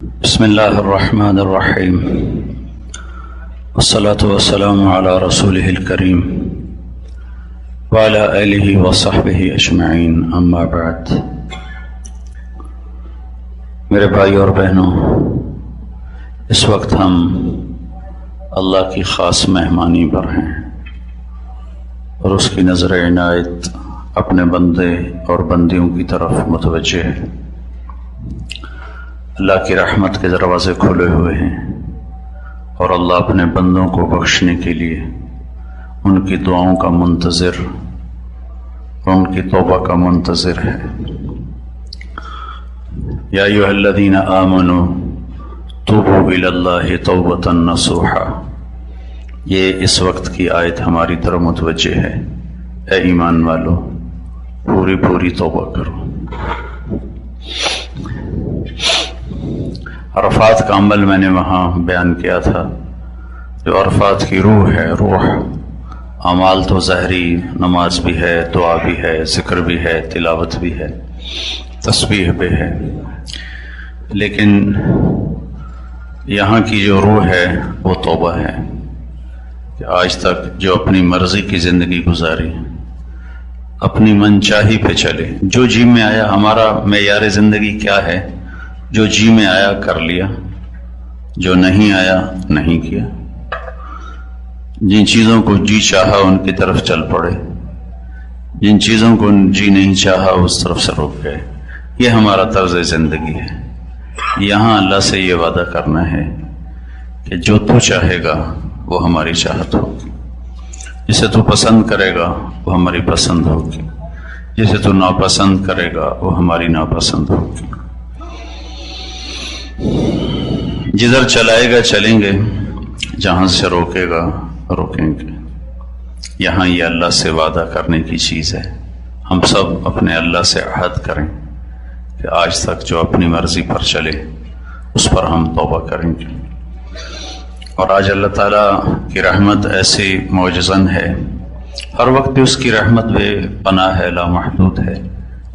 بسم اللہ الرحمن الرحیم والصلاة والسلام علی رسولہ الکریم وعلی آلہ وصحبہ اجمعین، اما بعد۔ میرے بھائی اور بہنوں، اس وقت ہم اللہ کی خاص مہمانی پر ہیں اور اس کی نظر عنایت اپنے بندے اور بندیوں کی طرف متوجہ ہے۔ اللہ کی رحمت کے دروازے کھلے ہوئے ہیں اور اللہ اپنے بندوں کو بخشنے کے لیے ان کی دعاؤں کا منتظر اور ان کی توبہ کا منتظر ہے۔ یا ایھا الذین آمنوا توبوا الی اللہ توبۃ نصوحا، یہ اس وقت کی آیت ہماری طرف متوجہ ہے۔ اے ایمان والو، پوری توبہ کرو۔ عرفات کا عمل میں نے وہاں بیان کیا تھا، جو عرفات کی روح ہے۔ روح اعمال تو ظاہری، نماز بھی ہے، دعا بھی ہے، ذکر بھی ہے، تلاوت بھی ہے، تسبیح بھی ہے، لیکن یہاں کی جو روح ہے وہ توبہ ہے کہ آج تک جو اپنی مرضی کی زندگی گزاری، اپنی من چاہی پہ چلے، جو جی میں آیا۔ ہمارا معیار زندگی کیا ہے؟ جو جی میں آیا کر لیا، جو نہیں آیا نہیں کیا۔ جن چیزوں کو جی چاہا ان کی طرف چل پڑے، جن چیزوں کو جی نہیں چاہا اس طرف سے رک گئے۔ یہ ہمارا طرز زندگی ہے۔ یہاں اللہ سے یہ وعدہ کرنا ہے کہ جو تو چاہے گا وہ ہماری چاہت ہوگی، جسے تو پسند کرے گا وہ ہماری پسند ہوگی، جسے تو ناپسند کرے گا وہ ہماری ناپسند ہوگی۔ جدھر چلائے گا چلیں گے، جہاں سے روکے گا روکیں گے۔ یہاں یہ اللہ سے وعدہ کرنے کی چیز ہے۔ ہم سب اپنے اللہ سے عہد کریں کہ آج تک جو اپنی مرضی پر چلے اس پر ہم توبہ کریں گے۔ اور آج اللہ تعالیٰ کی رحمت ایسی معجزن ہے، ہر وقت بھی اس کی رحمت بے پناہ ہے، لامحدود ہے۔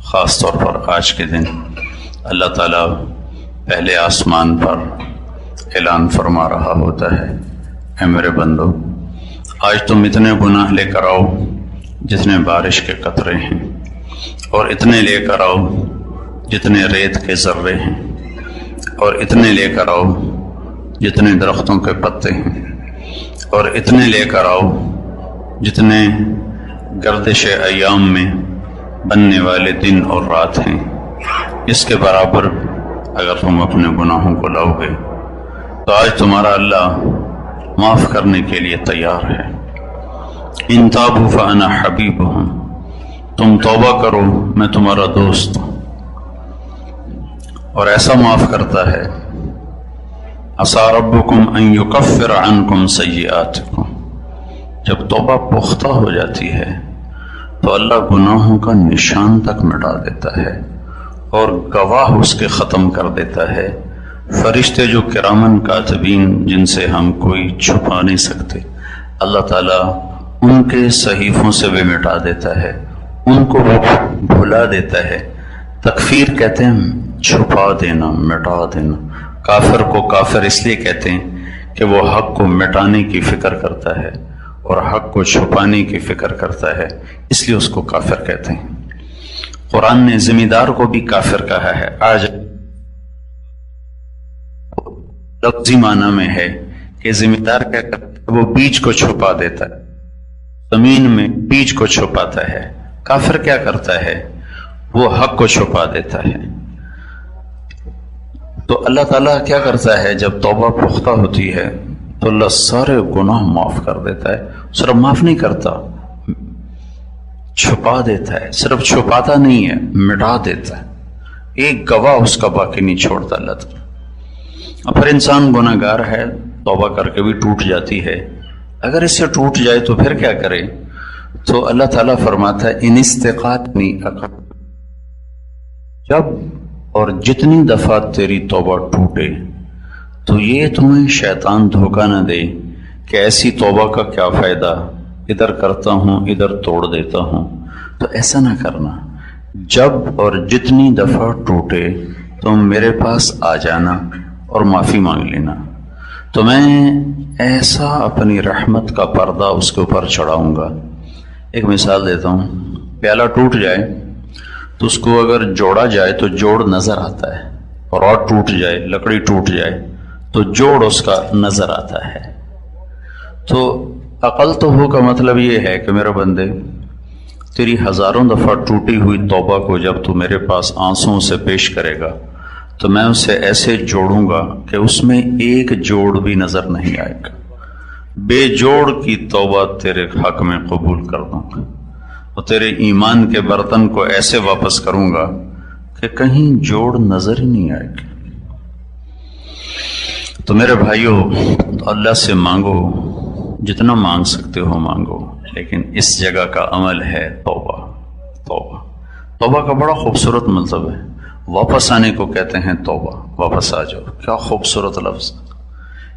خاص طور پر آج کے دن اللہ تعالیٰ پہلے آسمان پر اعلان فرما رہا ہوتا ہے، اے میرے بندو، آج تم اتنے گناہ لے کر آؤ جتنے بارش کے قطرے ہیں، اور اتنے لے کر آؤ جتنے ریت کے ذرے ہیں، اور اتنے لے کر آؤ جتنے درختوں کے پتے ہیں، اور اتنے لے کر آؤ جتنے گردش ایام میں بننے والے دن اور رات ہیں۔ اس کے برابر اگر تم اپنے گناہوں کو لاؤ گے تو آج تمہارا اللہ معاف کرنے کے لیے تیار ہے۔ ان تابوا فانا حبیبہم، تم توبہ کرو میں تمہارا دوست ہوں، اور ایسا معاف کرتا ہے۔ عسیٰ ربکم ان یکفر عنکم سیئاتکم، جب توبہ پختہ ہو جاتی ہے تو اللہ گناہوں کا نشان تک مٹا دیتا ہے اور گواہ اس کے ختم کر دیتا ہے۔ فرشتے جو کرامن کاتبین، جن سے ہم کوئی چھپا نہیں سکتے، اللہ تعالیٰ ان کے صحیفوں سے بھی مٹا دیتا ہے، ان کو وہ بھلا دیتا ہے۔ تکفیر کہتے ہیں چھپا دینا، مٹا دینا۔ کافر کو کافر اس لیے کہتے ہیں کہ وہ حق کو مٹانے کی فکر کرتا ہے اور حق کو چھپانے کی فکر کرتا ہے، اس لیے اس کو کافر کہتے ہیں۔ قرآن نے ذمہ دار کو بھی کافر کہا ہے۔ آج لفظی معنی میں ہے کہ ذمہ دار کیا کرتا ہے؟ وہ بیج کو چھپا دیتا ہے، زمین میں بیج کو چھپاتا ہے۔ کافر کیا کرتا ہے؟ وہ حق کو چھپا دیتا ہے۔ تو اللہ تعالیٰ کیا کرتا ہے؟ جب توبہ پختہ ہوتی ہے تو اللہ سارے گناہ معاف کر دیتا ہے۔ صرف معاف نہیں کرتا، چھپا دیتا ہے۔ صرف چھپاتا نہیں ہے، مٹا دیتا ہے۔ ایک گواہ اس کا باقی نہیں چھوڑتا اللہ تعالیٰ۔ اور پھر انسان گناہ گار ہے، توبہ کر کے بھی ٹوٹ جاتی ہے۔ اگر اس سے ٹوٹ جائے تو پھر کیا کرے؟ تو اللہ تعالیٰ فرماتا ہے ان استقاتنی، جب اور جتنی دفعہ تیری توبہ ٹوٹے تو یہ تمہیں شیطان دھوکہ نہ دے کہ ایسی توبہ کا کیا فائدہ، ادھر کرتا ہوں ادھر توڑ دیتا ہوں۔ تو ایسا نہ کرنا، جب اور جتنی دفعہ ٹوٹے تم میرے پاس آ جانا اور معافی مانگ لینا، تو میں ایسا اپنی رحمت کا پردہ اس کے اوپر چڑھاؤں گا۔ ایک مثال دیتا ہوں، پیالہ ٹوٹ جائے تو اس کو اگر جوڑا جائے تو جوڑ نظر آتا ہے، اور ٹوٹ جائے، لکڑی ٹوٹ جائے تو جوڑ اس کا نظر آتا ہے۔ تو عقل تو ہو کا مطلب یہ ہے کہ میرا بندے، تیری ہزاروں دفعہ ٹوٹی ہوئی توبہ کو جب تو میرے پاس آنسوؤں سے پیش کرے گا تو میں اسے ایسے جوڑوں گا کہ اس میں ایک جوڑ بھی نظر نہیں آئے گا، بے جوڑ کی توبہ تیرے حق میں قبول کر دوں گا، اور تیرے ایمان کے برتن کو ایسے واپس کروں گا کہ کہیں جوڑ نظر ہی نہیں آئے گا۔ تو میرے بھائیوں، اللہ سے مانگو، جتنا مانگ سکتے ہو مانگو، لیکن اس جگہ کا عمل ہے توبہ۔ توبہ توبہ کا بڑا خوبصورت مطلب ہے، واپس آنے کو کہتے ہیں توبہ، واپس آ جاؤ۔ کیا خوبصورت لفظ،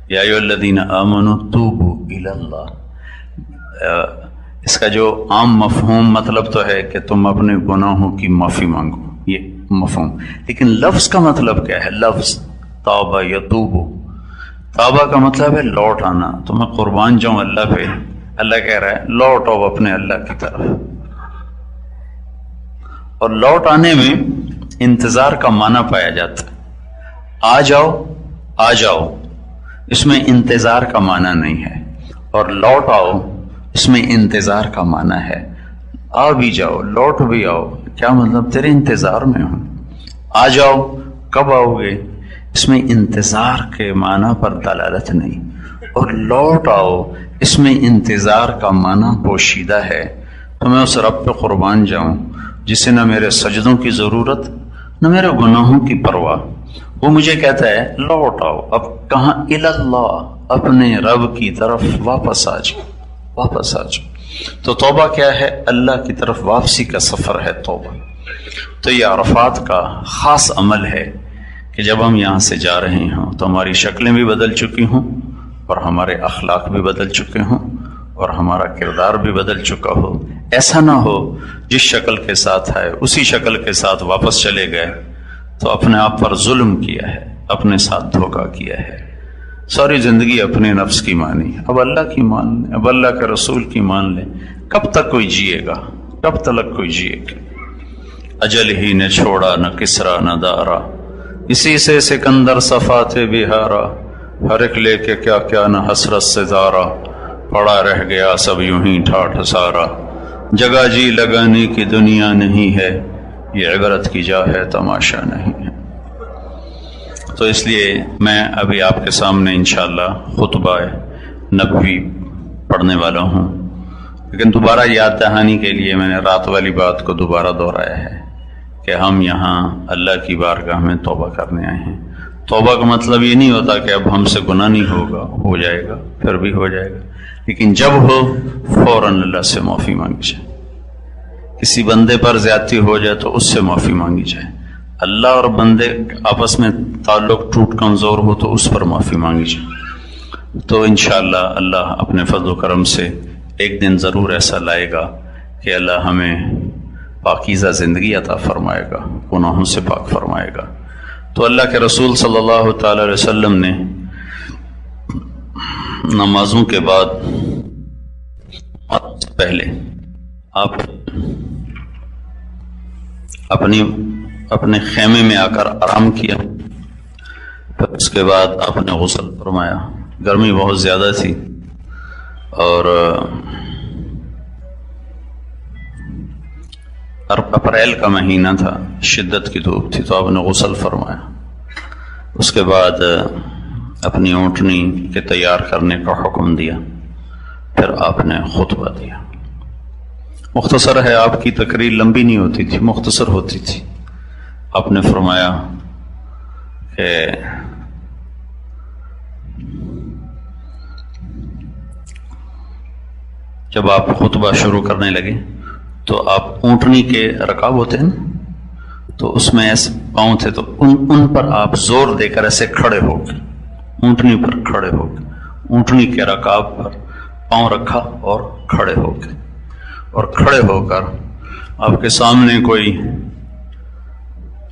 یا ایھا الذین آمنوا توبوا الی اللہ۔ اس کا جو عام مفہوم مطلب تو ہے کہ تم اپنے گناہوں کی معافی مانگو، یہ مفہوم، لیکن لفظ کا مطلب کیا ہے؟ لفظ توبہ یتوب، توبہ کا مطلب ہے لوٹ آنا۔ تو میں قربان جاؤں اللہ پہ، اللہ کہہ رہا ہے لوٹ آؤ اپنے اللہ کی طرف۔ اور لوٹ آنے میں انتظار کا معنی پایا جاتا ہے، آ جاؤ آ جاؤ، اس میں انتظار کا معنی نہیں ہے، اور لوٹ آؤ اس میں انتظار کا معنی ہے۔ آ بھی جاؤ، لوٹ بھی آؤ، کیا مطلب؟ تیرے انتظار میں ہوں، آ جاؤ، کب آؤ گے؟ اس میں انتظار کے معنی پر دلالت نہیں، اور لوٹ آؤ اس میں انتظار کا معنی پوشیدہ ہے۔ تو میں اس رب پہ قربان جاؤں جسے نہ میرے سجدوں کی ضرورت نہ میرے گناہوں کی پرواہ، وہ مجھے کہتا ہے لوٹ آؤ۔ اب کہاں؟ اللہ، اپنے رب کی طرف واپس آ جاؤ، واپس آ جاؤ۔ تو توبہ کیا ہے؟ اللہ کی طرف واپسی کا سفر ہے توبہ۔ تو یہ عرفات کا خاص عمل ہے کہ جب ہم یہاں سے جا رہے ہوں تو ہماری شکلیں بھی بدل چکی ہوں، اور ہمارے اخلاق بھی بدل چکے ہوں، اور ہمارا کردار بھی بدل چکا ہو۔ ایسا نہ ہو جس شکل کے ساتھ آئے اسی شکل کے ساتھ واپس چلے گئے تو اپنے آپ پر ظلم کیا ہے، اپنے ساتھ دھوکہ کیا ہے، ساری زندگی اپنے نفس کی مانی، اب اللہ کی مان لیں، اب اللہ کے رسول کی مان لیں۔ کب تک کوئی جیے گا؟ کب تک کوئی جیے گا؟ اجل ہی نے چھوڑا نہ کسرا نہ دارا، اسی سے سکندر صفات بہارا، ہر ایک لے کے کیا کیا نہ حسرت سے زارا، پڑا رہ گیا سب یوں ہی ٹھاٹھ سارا، جگہ جی لگانے کی دنیا نہیں ہے، یہ عبرت کی جا ہے تماشا نہیں ہے۔ تو اس لیے میں ابھی آپ کے سامنے انشاءاللہ خطبہ نبوی پڑھنے والا ہوں، لیکن دوبارہ یاد دہانی کے لیے میں نے رات والی بات کو دوبارہ دہرایا ہے کہ ہم یہاں اللہ کی بارگاہ میں توبہ کرنے آئے ہیں۔ توبہ کا مطلب یہ نہیں ہوتا کہ اب ہم سے گناہ نہیں ہوگا، ہو جائے گا، پھر بھی ہو جائے گا، لیکن جب ہو فوراً اللہ سے معافی مانگی جائے۔ کسی بندے پر زیادتی ہو جائے تو اس سے معافی مانگی جائے، اللہ اور بندے آپس میں تعلق ٹوٹ کمزور ہو تو اس پر معافی مانگی جائے۔ تو انشاءاللہ اللہ اپنے فضل و کرم سے ایک دن ضرور ایسا لائے گا کہ اللہ ہمیں پاکیزہ زندگی عطا فرمائے گا، گناہوں سے پاک فرمائے گا۔ تو اللہ کے رسول صلی اللہ تعالی علیہ وسلم نے نمازوں کے بعد پہلے آپ اپنے خیمے میں آ کر آرام کیا، پھر اس کے بعد آپ نے غسل فرمایا۔ گرمی بہت زیادہ تھی اور اپریل کا مہینہ تھا، شدت کی دھوپ تھی، تو آپ نے غسل فرمایا۔ اس کے بعد اپنی اونٹنی کے تیار کرنے کا حکم دیا، پھر آپ نے خطبہ دیا۔ مختصر ہے، آپ کی تقریر لمبی نہیں ہوتی تھی، مختصر ہوتی تھی۔ آپ نے فرمایا کہ جب آپ خطبہ شروع کرنے لگے تو آپ اونٹنی کے رکاب ہوتے ہیں نا، تو اس میں ایسے پاؤں تھے، تو ان پر آپ زور دے کر ایسے کھڑے ہو گئے، اونٹنی پر کھڑے ہو گئے، اونٹنی کے رکاب پر پاؤں رکھا اور کھڑے ہو گئے، اور کھڑے ہو کر آپ کے سامنے کوئی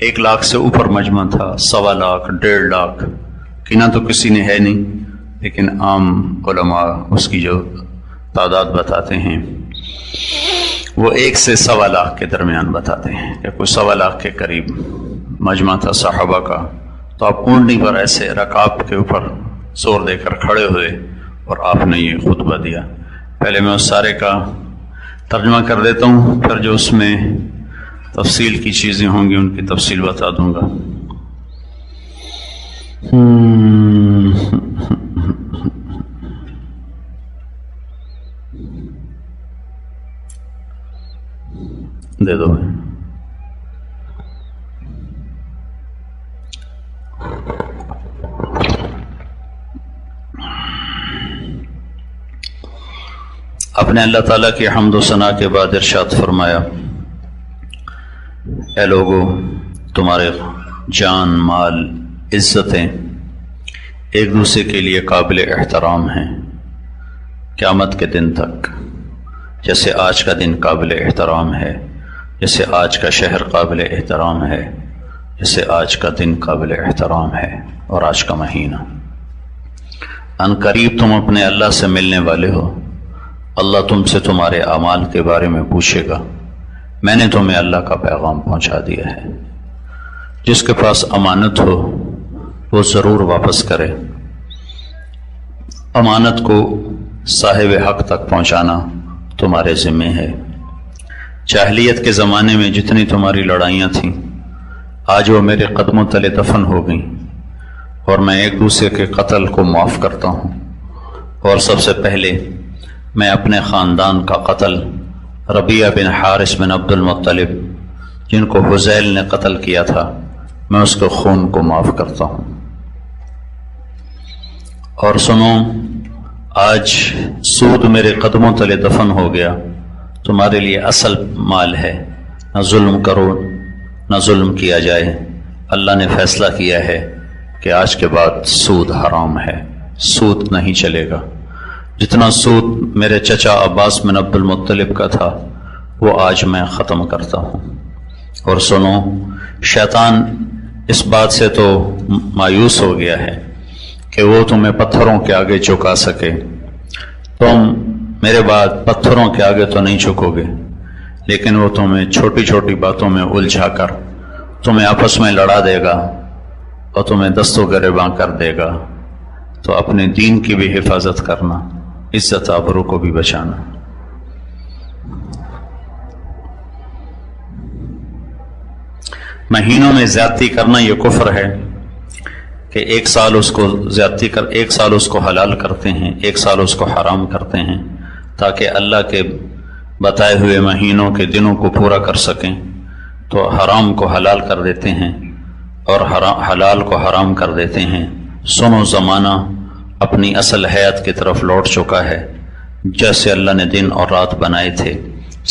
1 لاکھ سے اوپر مجمع تھا، 1.25 لاکھ، 1.5 لاکھ کینہ تو کسی نے ہے نہیں، لیکن عام علماء اس کی جو تعداد بتاتے ہیں وہ 1 سے 1.25 لاکھ کے درمیان بتاتے ہیں کہ کوئی 1.25 لاکھ کے قریب مجمع تھا صحابہ کا۔ تو آپ اونٹنی پر ایسے رکاب کے اوپر زور دے کر کھڑے ہوئے اور آپ نے یہ خطبہ دیا۔ پہلے میں اس سارے کا ترجمہ کر دیتا ہوں، پھر جو اس میں تفصیل کی چیزیں ہوں گی ان کی تفصیل بتا دوں گا۔ دے دو اپنے اللہ تعالیٰ کی حمد و ثنا کے بعد ارشاد فرمایا، اے لوگو، تمہارے جان، مال، عزتیں ایک دوسرے کے لیے قابل احترام ہیں قیامت کے دن تک، جیسے آج کا دن قابل احترام ہے، جیسے آج کا شہر قابل احترام ہے، جیسے آج کا دن قابل احترام ہے اور آج کا مہینہ۔ ان قریب تم اپنے اللہ سے ملنے والے ہو، اللہ تم سے تمہارے اعمال کے بارے میں پوچھے گا۔ میں نے تمہیں اللہ کا پیغام پہنچا دیا ہے۔ جس کے پاس امانت ہو وہ ضرور واپس کرے۔ امانت کو صاحب حق تک پہنچانا تمہارے ذمہ ہے۔ جاہلیت کے زمانے میں جتنی تمہاری لڑائیاں تھیں آج وہ میرے قدموں تلے دفن ہو گئیں، اور میں ایک دوسرے کے قتل کو معاف کرتا ہوں۔ اور سب سے پہلے میں اپنے خاندان کا قتل ربیعہ بن حارث بن عبد المطلب، جن کو حذیل نے قتل کیا تھا، میں اس کے خون کو معاف کرتا ہوں۔ اور سنو، آج سود میرے قدموں تلے دفن ہو گیا، تمہارے لیے اصل مال ہے، نہ ظلم کرو نہ ظلم کیا جائے۔ اللہ نے فیصلہ کیا ہے کہ آج کے بعد سود حرام ہے، سود نہیں چلے گا۔ جتنا سود میرے چچا عباس بن عبد المطلب کا تھا وہ آج میں ختم کرتا ہوں۔ اور سنو، شیطان اس بات سے تو مایوس ہو گیا ہے کہ وہ تمہیں پتھروں کے آگے جھکا سکے۔ تم میرے بعد پتھروں کے آگے تو نہیں جھکو گے، لیکن وہ تمہیں چھوٹی چھوٹی باتوں میں الجھا کر تمہیں آپس میں لڑا دے گا اور تمہیں دست و گریباں کر دے گا۔ تو اپنے دین کی بھی حفاظت کرنا، عزت آبرو کو بھی بچانا۔ مہینوں میں زیادتی کرنا یہ کفر ہے کہ ایک سال اس کو زیادتی کر، ایک سال اس کو حلال کرتے ہیں، ایک سال اس کو حرام کرتے ہیں، تاکہ اللہ کے بتائے ہوئے مہینوں کے دنوں کو پورا کر سکیں۔ تو حرام کو حلال کر دیتے ہیں اور حلال کو حرام کر دیتے ہیں۔ سنو، زمانہ اپنی اصل حیات کی طرف لوٹ چکا ہے۔ جیسے اللہ نے دن اور رات بنائے تھے،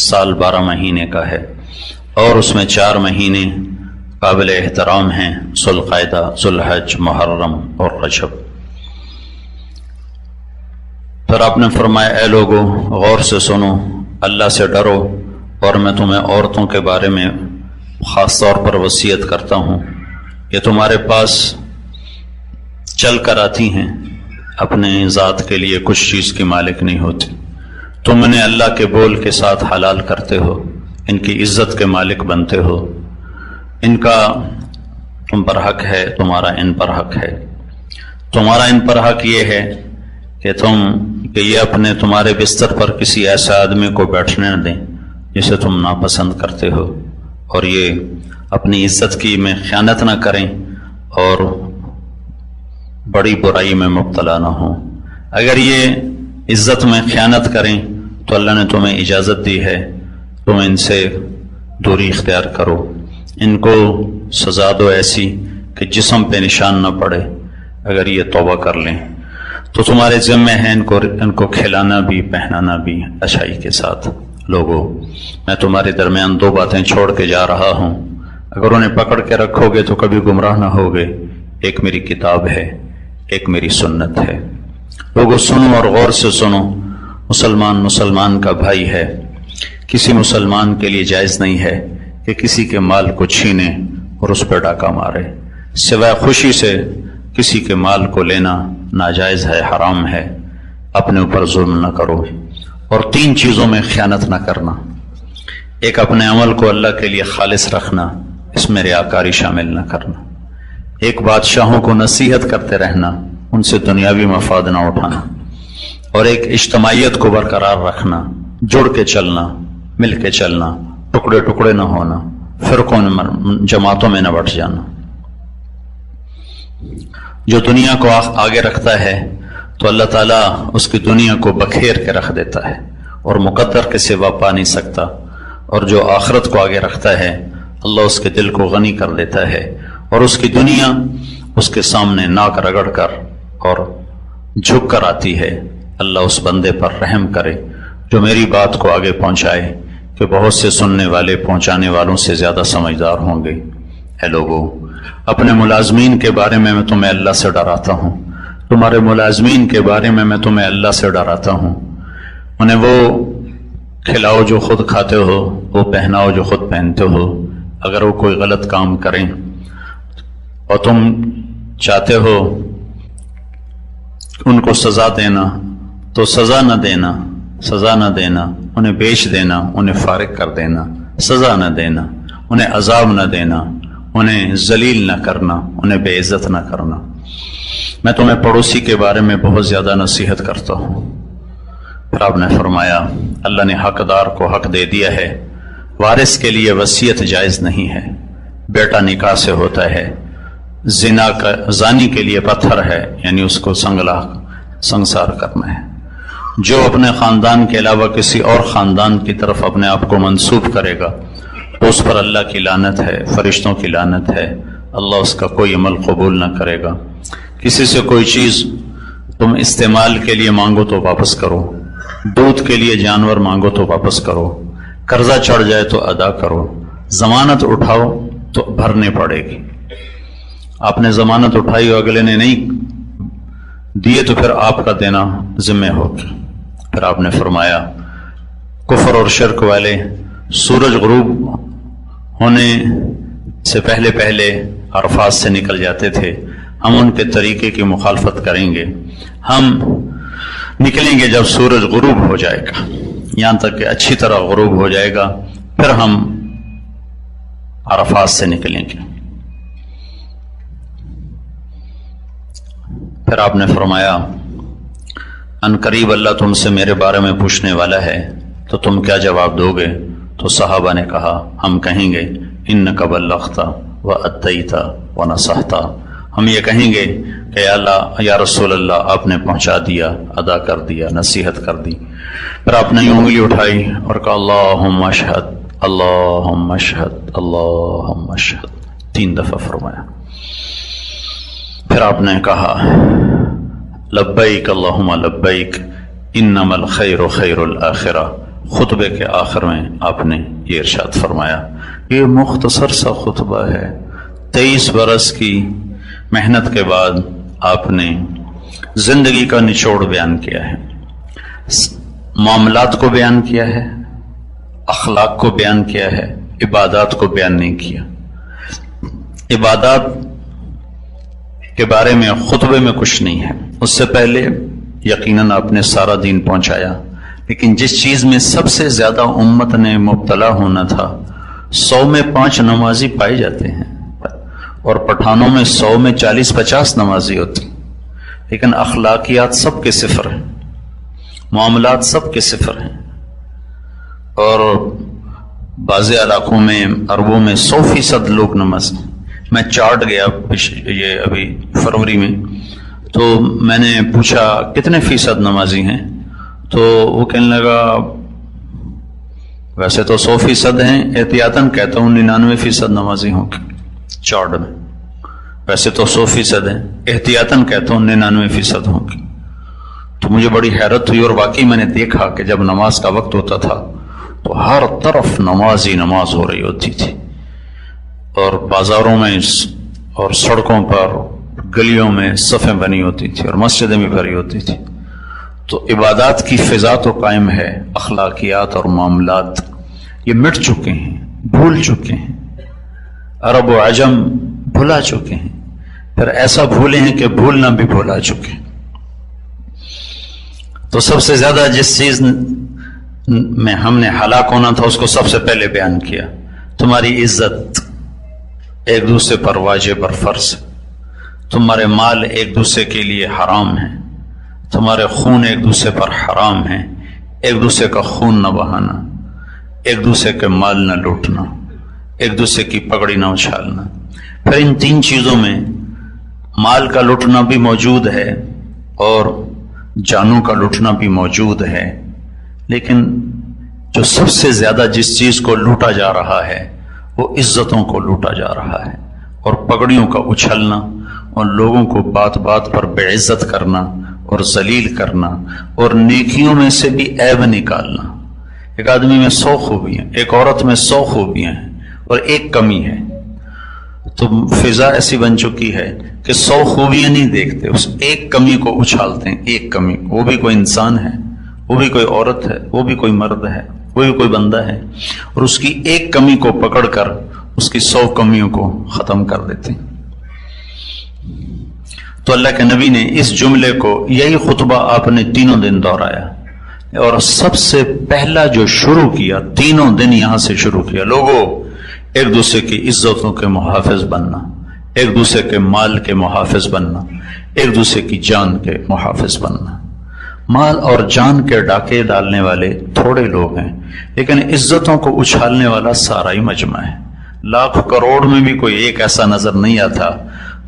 سال 12 مہینے کا ہے، اور اس میں 4 مہینے قابل احترام ہیں، ذوالقعدہ، ذوالحج، محرم اور رجب۔ پھر آپ نے فرمایا، اے لوگو، غور سے سنو، اللہ سے ڈرو، اور میں تمہیں عورتوں کے بارے میں خاص طور پر وصیت کرتا ہوں کہ تمہارے پاس چل کر آتی ہیں، اپنے ذات کے لیے کچھ چیز کی مالک نہیں ہوتی۔ تم انہیں اللہ کے بول کے ساتھ حلال کرتے ہو، ان کی عزت کے مالک بنتے ہو، ان کا تم پر حق ہے، تمہارا ان پر حق ہے۔ تمہارا ان پر حق یہ ہے کہ یہ اپنے تمہارے بستر پر کسی ایسے آدمی کو بیٹھنے نہ دیں جسے تم ناپسند کرتے ہو، اور یہ اپنی عزت کی میں خیانت نہ کریں اور بڑی برائی میں مبتلا نہ ہوں۔ اگر یہ عزت میں خیانت کریں تو اللہ نے تمہیں اجازت دی ہے، تم ان سے دوری اختیار کرو، ان کو سزا دو ایسی کہ جسم پہ نشان نہ پڑے۔ اگر یہ توبہ کر لیں تو تمہارے ذمہ ہے ان کو کھلانا بھی پہنانا بھی اچھائی کے ساتھ۔ لوگو، میں تمہارے درمیان 2 باتیں چھوڑ کے جا رہا ہوں، اگر انہیں پکڑ کے رکھو گے تو کبھی گمراہ نہ ہوگے۔ ایک میری کتاب ہے، ایک میری سنت ہے۔ لوگو سنو اور غور سے سنو، مسلمان کا بھائی ہے، کسی مسلمان کے لیے جائز نہیں ہے کہ کسی کے مال کو چھینے اور اس پہ ڈاکہ مارے، سوائے خوشی سے کسی کے مال کو لینا ناجائز ہے، حرام ہے، اپنے اوپر ظلم نہ کرو، اور 3 چیزوں میں خیانت نہ کرنا۔ ایک، اپنے عمل کو اللہ کے لیے خالص رکھنا، اس میں ریاکاری شامل نہ کرنا۔ ایک، بادشاہوں کو نصیحت کرتے رہنا، ان سے دنیاوی مفاد نہ اٹھانا۔ اور ایک، اجتماعیت کو برقرار رکھنا، جڑ کے چلنا، مل کے چلنا، ٹکڑے ٹکڑے نہ ہونا، فرقوں میں، جماعتوں میں نہ بٹ جانا۔ جو دنیا کو آگے رکھتا ہے تو اللہ تعالیٰ اس کی دنیا کو بکھیر کے رکھ دیتا ہے اور مقدر کے سوا پا نہیں سکتا، اور جو آخرت کو آگے رکھتا ہے اللہ اس کے دل کو غنی کر دیتا ہے، اور اس کی دنیا اس کے سامنے ناک رگڑ کر اور جھک کر آتی ہے۔ اللہ اس بندے پر رحم کرے جو میری بات کو آگے پہنچائے، کہ بہت سے سننے والے پہنچانے والوں سے زیادہ سمجھدار ہوں گے۔ اے لوگو، اپنے ملازمین کے بارے میں تمہیں اللہ سے ڈراتا ہوں، تمہارے ملازمین کے بارے میں تمہیں اللہ سے ڈراتا ہوں۔ انہیں وہ کھلاؤ جو خود کھاتے ہو، وہ پہناؤ جو خود پہنتے ہو۔ اگر وہ کوئی غلط کام کریں اور تم چاہتے ہو ان کو سزا دینا، تو سزا نہ دینا، انہیں بیچ دینا، انہیں فارغ کر دینا، سزا نہ دینا، انہیں عذاب نہ دینا، انہیں ذلیل نہ کرنا، انہیں بے عزت نہ کرنا۔ میں تمہیں پڑوسی کے بارے میں بہت زیادہ نصیحت کرتا ہوں۔ پھر آپ نے فرمایا اللہ نے حقدار کو حق دے دیا ہے، وارث کے لیے وصیت جائز نہیں ہے، بیٹا نکاح سے ہوتا ہے، زانی کے لیے پتھر ہے، یعنی اس کو سنگسار کرنا ہے۔ جو اپنے خاندان کے علاوہ کسی اور خاندان کی طرف اپنے آپ کو منسوب کرے گا تو اس پر اللہ کی لعنت ہے، فرشتوں کی لعنت ہے، اللہ اس کا کوئی عمل قبول نہ کرے گا۔ کسی سے کوئی چیز تم استعمال کے لیے مانگو تو واپس کرو، دودھ کے لیے جانور مانگو تو واپس کرو، قرضہ چڑھ جائے تو ادا کرو، ضمانت اٹھاؤ تو بھرنے پڑے گی۔ آپ نے ضمانت اٹھائی اور اگلے نے نہیں دیے تو پھر آپ کا دینا ذمہ ہوگا۔ پھر آپ نے فرمایا کفر اور شرک والے سورج غروب ہونے سے پہلے عرفات سے نکل جاتے تھے، ہم ان کے طریقے کی مخالفت کریں گے، ہم نکلیں گے جب سورج غروب ہو جائے گا، یہاں تک کہ اچھی طرح غروب ہو جائے گا، پھر ہم عرفات سے نکلیں گے۔ پھر آپ نے فرمایا ان قریب اللہ تم سے میرے بارے میں پوچھنے والا ہے، تو تم کیا جواب دو گے؟ تو صحابہ نے کہا ہم کہیں گے انک بلغت واتیت ونصحت، ہم یہ کہیں گے کہ یا اللہ، یا رسول اللہ، آپ نے پہنچا دیا، ادا کر دیا، نصیحت کر دی۔ پھر آپ نے انگلی اٹھائی اور کہا اللہم اشہد، اللہم اشہد، اللہم اشہد، 3 دفعہ فرمایا۔ پھر آپ نے کہا لبیک اللہم لبیک انما الخیر خیر الآخرہ۔ خطبے کے آخر میں آپ نے یہ ارشاد فرمایا۔ یہ مختصر سا خطبہ ہے، 23 برس کی محنت کے بعد آپ نے زندگی کا نچوڑ بیان کیا ہے، معاملات کو بیان کیا ہے، اخلاق کو بیان کیا ہے، عبادات کو بیان نہیں کیا۔ عبادات کے بارے میں خطبے میں کچھ نہیں ہے، اس سے پہلے یقیناً آپ نے سارا دین پہنچایا، لیکن جس چیز میں سب سے زیادہ امت نے مبتلا ہونا تھا، 100 میں 5 نمازی پائے جاتے ہیں اور پٹھانوں میں 100 میں 40-50 نمازی ہوتی، لیکن اخلاقیات سب کے صفر ہیں، معاملات سب کے صفر ہیں، اور بعض علاقوں میں عربوں میں 100% لوگ نمازی۔ میں چارٹ گیا یہ ابھی فروری میں، تو میں نے پوچھا کتنے فیصد نمازی ہیں، تو وہ کہنے لگا ویسے تو 100% ہیں، احتیاطاً کہتا ہوں 99% نمازی ہوں گے چارٹ میں، ویسے تو 100% ہیں، احتیاطاً کہتا ہوں 99% ہوں گے۔ تو مجھے بڑی حیرت ہوئی، اور واقعی میں نے دیکھا کہ جب نماز کا وقت ہوتا تھا تو ہر طرف نماز ہی نماز ہو رہی ہوتی تھی، اور بازاروں میں اور سڑکوں پر گلیوں میں صفیں بنی ہوتی تھی اور مسجدیں بھی بھری ہوتی تھی۔ تو عبادات کی فضا تو قائم ہے، اخلاقیات اور معاملات یہ مٹ چکے ہیں، بھول چکے ہیں، عرب و عجم بھلا چکے ہیں، پھر ایسا بھولے ہیں کہ بھولنا بھی بھولا چکے. تو سب سے زیادہ جس چیز میں ہم نے ہلاک ہونا تھا اس کو سب سے پہلے بیان کیا. تمہاری عزت ایک دوسرے پر واجب اور فرض ہے. تمہارے مال ایک دوسرے کے لیے حرام ہے. تمہارے خون ایک دوسرے پر حرام ہے. ایک دوسرے کا خون نہ بہانا، ایک دوسرے کے مال نہ لوٹنا، ایک دوسرے کی پگڑی نہ اچھالنا. پھر ان تین چیزوں میں مال کا لوٹنا بھی موجود ہے اور جانوں کا لوٹنا بھی موجود ہے، لیکن جو سب سے زیادہ جس چیز کو لوٹا جا رہا ہے وہ عزتوں کو لوٹا جا رہا ہے، اور پگڑیوں کا اچھلنا اور لوگوں کو بات بات پر بے عزت کرنا اور ذلیل کرنا اور نیکیوں میں سے بھی عیب نکالنا. ایک آدمی میں 100 خوبیاں، ایک عورت میں 100 خوبیاں ہیں اور ایک کمی ہے، تو فضا ایسی بن چکی ہے کہ 100 خوبیاں نہیں دیکھتے، اس ایک کمی کو اچھالتے ہیں. ایک کمی، وہ بھی کوئی انسان ہے، وہ بھی کوئی عورت ہے، وہ بھی کوئی مرد ہے، وہ بھی کوئی بندہ ہے، اور اس کی ایک کمی کو پکڑ کر اس کی 100 کمیوں کو ختم کر دیتے ہیں. تو اللہ کے نبی نے اس جملے کو، یہی خطبہ آپ نے تینوں دن دہرایا، اور سب سے پہلا جو شروع کیا، تینوں دن یہاں سے شروع کیا، لوگوں ایک دوسرے کی عزتوں کے محافظ بننا، ایک دوسرے کے مال کے محافظ بننا، ایک دوسرے کی جان کے محافظ بننا. مال اور جان کے ڈاکے ڈالنے والے تھوڑے لوگ ہیں، لیکن عزتوں کو اچھالنے والا سارا ہی مجمع ہے. لاکھ کروڑ میں بھی کوئی ایک ایسا نظر نہیں آتا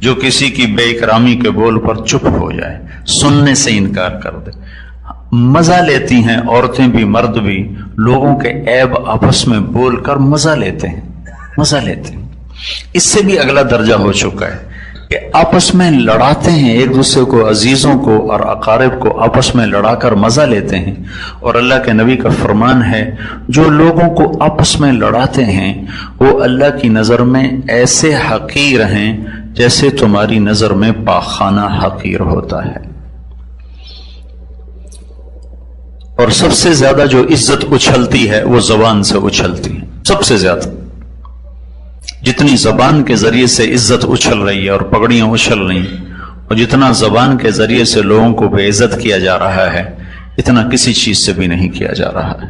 جو کسی کی بے اکرامی کے بول پر چپ ہو جائے، سننے سے انکار کر دے. مزہ لیتی ہیں عورتیں بھی مرد بھی، لوگوں کے عیب آپس میں بول کر مزہ لیتے ہیں، مزہ لیتے ہیں. اس سے بھی اگلا درجہ ہو چکا ہے کہ آپس میں لڑاتے ہیں، ایک دوسرے کو، عزیزوں کو اور اقارب کو آپس میں لڑا کر مزہ لیتے ہیں. اور اللہ کے نبی کا فرمان ہے، جو لوگوں کو آپس میں لڑاتے ہیں وہ اللہ کی نظر میں ایسے حقیر ہیں جیسے تمہاری نظر میں پاخانہ حقیر ہوتا ہے. اور سب سے زیادہ جو عزت اچھلتی ہے وہ زبان سے اچھلتی ہے. سب سے زیادہ جتنی زبان کے ذریعے سے عزت اچھل رہی ہے اور پگڑیاں اچھل رہی ہیں، اور جتنا زبان کے ذریعے سے لوگوں کو بے عزت کیا جا رہا ہے، اتنا کسی چیز سے بھی نہیں کیا جا رہا ہے.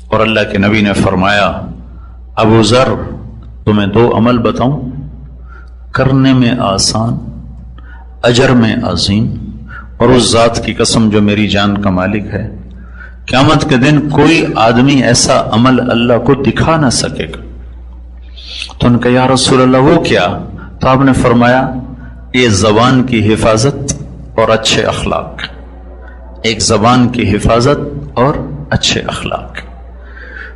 اور اللہ کے نبی نے فرمایا، ابو ذر تمہیں 2 عمل بتاؤں، کرنے میں آسان، اجر میں عظیم، اور اس ذات کی قسم جو میری جان کا مالک ہے، قیامت کے دن کوئی آدمی ایسا عمل اللہ کو دکھا نہ سکے گا. تو ان کا یا رسول اللہ وہ کیا؟ تو آپ نے فرمایا، یہ زبان کی حفاظت اور اچھے اخلاق. ایک زبان کی حفاظت اور اچھے اخلاق.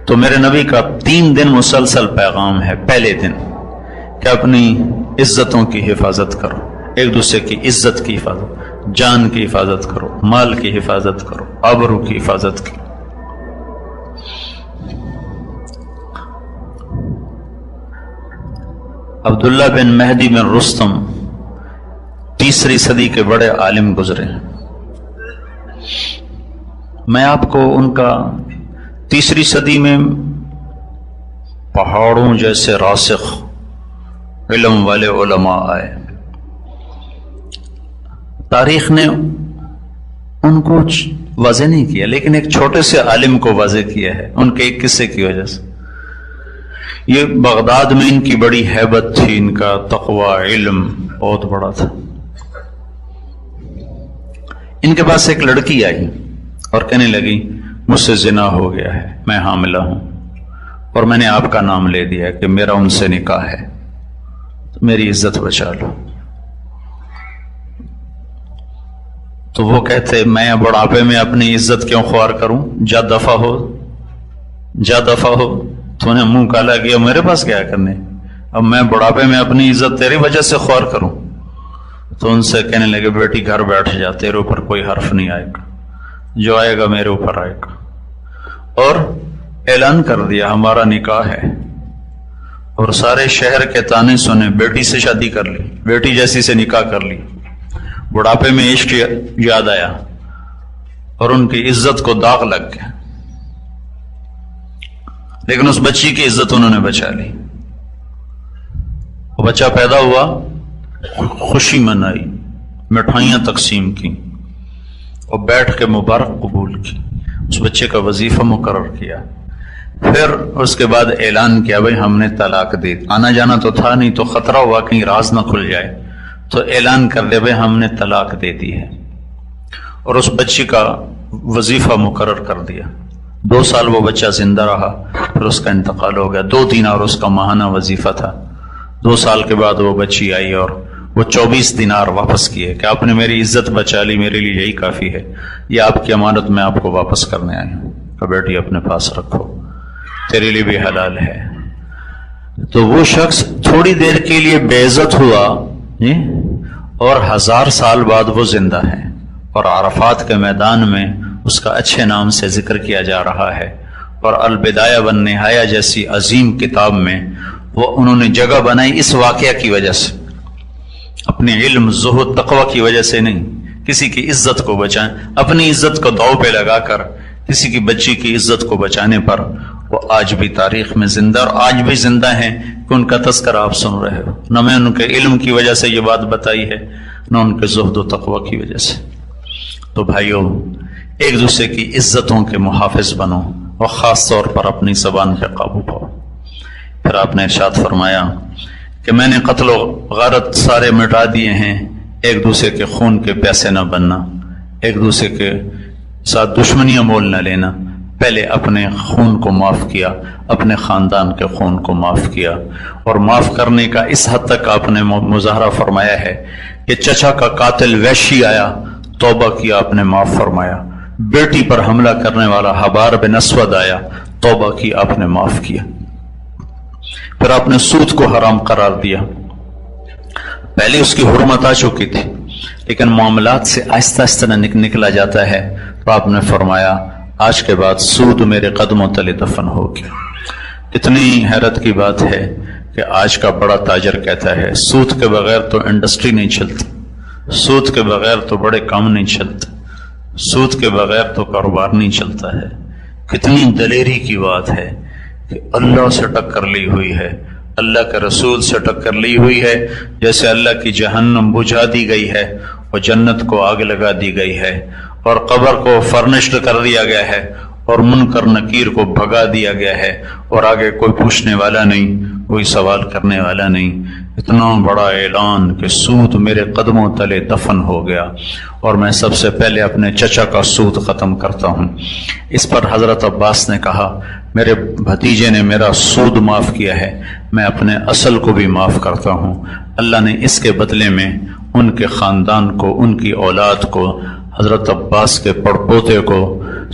تو میرے نبی کا 3 دن مسلسل پیغام ہے. پہلے دن کہ اپنی عزتوں کی حفاظت کرو، ایک دوسرے کی عزت کی حفاظت، جان کی حفاظت کرو، مال کی حفاظت کرو، آبرو کی حفاظت کرو. عبداللہ بن مہدی بن رستم 3 صدی کے بڑے عالم گزرے. میں آپ کو ان کا 3 صدی میں پہاڑوں جیسے راسخ علم والے علماء آئے. تاریخ نے ان کو واضح نہیں کیا، لیکن ایک چھوٹے سے عالم کو واضح کیا ہے ان کے ایک قصے کی وجہ سے. یہ بغداد میں ان کی بڑی ہیبت تھی، ان کا تقوی، علم بہت بڑا تھا. ان کے پاس ایک لڑکی آئی اور کہنے لگی، مجھ سے زنا ہو گیا ہے، میں حاملہ ہوں، اور میں نے آپ کا نام لے دیا کہ میرا ان سے نکاح ہے، میری عزت بچا لو. تو وہ کہتے، میں بڑھاپے میں اپنی عزت کیوں خوار کروں؟ جا دفع ہو، جا دفع ہو. تو نے منہ کالا کیا، میرے پاس کیا کرنے، اب میں بڑھاپے میں اپنی عزت تیری وجہ سے خوار کروں؟ تو ان سے کہنے لگے، بیٹی گھر بیٹھ جا، تیرے اوپر کوئی حرف نہیں آئے گا، جو آئے گا میرے اوپر آئے گا. اور اعلان کر دیا ہمارا نکاح ہے. اور سارے شہر کے تانے سنے، بیٹی سے شادی کر لی، بیٹی جیسی سے نکاح کر لی. بڑھاپے میں عشق یاد آیا اور ان کی عزت کو داغ لگ گیا، لیکن اس بچی کی عزت انہوں نے بچا لی. وہ بچہ پیدا ہوا، خوشی منائی، مٹھائیاں تقسیم کی اور بیٹھ کے مبارک قبول کی، اس بچے کا وظیفہ مقرر کیا۔ پھر اس کے بعد اعلان کیا بھائی ہم نے طلاق دی، آنا جانا تو تھا نہیں تو خطرہ ہوا کہیں راز نہ کھل جائے، تو اعلان کر دیا بھائی ہم نے طلاق دے دی ہے، اور اس بچی کا وظیفہ مقرر کر دیا۔ 2 سال وہ بچہ زندہ رہا، پھر اس کا انتقال ہو گیا۔ 2 دینار اس کا ماہانہ وظیفہ تھا۔ 2 سال کے بعد وہ بچی آئی اور وہ 24 دینار واپس کیے کہ آپ نے میری عزت بچا لی، میرے لیے یہی کافی ہے، یہ آپ کی امانت میں آپ کو واپس کرنے آئی ہوں، کہ بیٹی اپنے پاس رکھو، تیرے لیے بھی حلال ہے۔ تو وہ شخص تھوڑی دیر کے لیے بے عزت ہوا اور 1000 سال بعد وہ زندہ ہے، اور عرفات کے میدان میں اس کا اچھے نام سے ذکر کیا جا رہا ہے، اور البدایہ والنہایہ جیسی عظیم کتاب میں وہ انہوں نے جگہ بنائی اس واقعہ کی وجہ سے، اپنے علم، زہد، تقوی کی وجہ سے نہیں، کسی کی عزت کو بچائیں، اپنی عزت کو داؤ پہ لگا کر کسی کی بچی کی عزت کو بچانے پر وہ آج بھی تاریخ میں زندہ، اور آج بھی زندہ ہیں کہ ان کا تذکرہ آپ سن رہے ہو۔ نہ میں ان کے علم کی وجہ سے یہ بات بتائی ہے، نہ ان کے زہد و تقوی کی وجہ سے۔ تو بھائیو، ایک دوسرے کی عزتوں کے محافظ بنو، اور خاص طور پر اپنی زبان پہ قابو پاؤ۔ پھر آپ نے ارشاد فرمایا کہ میں نے قتل و غارت سارے مٹا دیے ہیں، ایک دوسرے کے خون کے پیسے نہ بننا، ایک دوسرے کے ساتھ دشمنیاں مول نہ لینا، پہلے اپنے خون کو معاف کیا، اپنے خاندان کے خون کو معاف کیا، اور معاف کرنے کا اس حد تک آپ نے مظاہرہ فرمایا ہے کہ چچا کا قاتل وحشی آیا، توبہ کیا، آپ نے معاف فرمایا، بیٹی پر حملہ کرنے والا حبار بن اسود آیا، توبہ کی، آپ نے معاف کیا۔ پھر آپ نے سود کو حرام قرار دیا، پہلے اس کی حرمت آ چکی تھی لیکن معاملات سے آہستہ آہستہ نکلا جاتا ہے، تو آپ نے فرمایا آج کے بعد سود میرے قدموں تلے دفن ہو گیا۔ کتنی حیرت کی بات ہے کہ آج کا بڑا تاجر کہتا ہے سود کے بغیر تو انڈسٹری نہیں چلتی، سود کے بغیر تو بڑے کام نہیں چلتے، سود کے بغیر تو کاروبار نہیں چلتا ہے۔ کتنی دلیری کی بات ہے کہ اللہ سے ٹکر لی ہوئی ہے، اللہ کے رسول سے ٹکر لی ہوئی ہے، جیسے اللہ کی جہنم بجھا دی گئی ہے اور جنت کو آگ لگا دی گئی ہے، اور قبر کو فرنشڈ کر دیا گیا ہے، اور منکر نکیر کو بھگا دیا گیا ہے، اور آگے کوئی پوچھنے والا نہیں، کوئی سوال کرنے والا نہیں۔ اتنا بڑا اعلان کہ سود میرے قدموں تلے دفن ہو گیا، اور میں سب سے پہلے اپنے چچا کا سود ختم کرتا ہوں۔ اس پر حضرت عباس نے کہا میرے بھتیجے نے میرا سود معاف کیا ہے، میں اپنے اصل کو بھی معاف کرتا ہوں۔ اللہ نے اس کے بدلے میں ان کے خاندان کو، ان کی اولاد کو، حضرت عباس کے پڑپوتے کو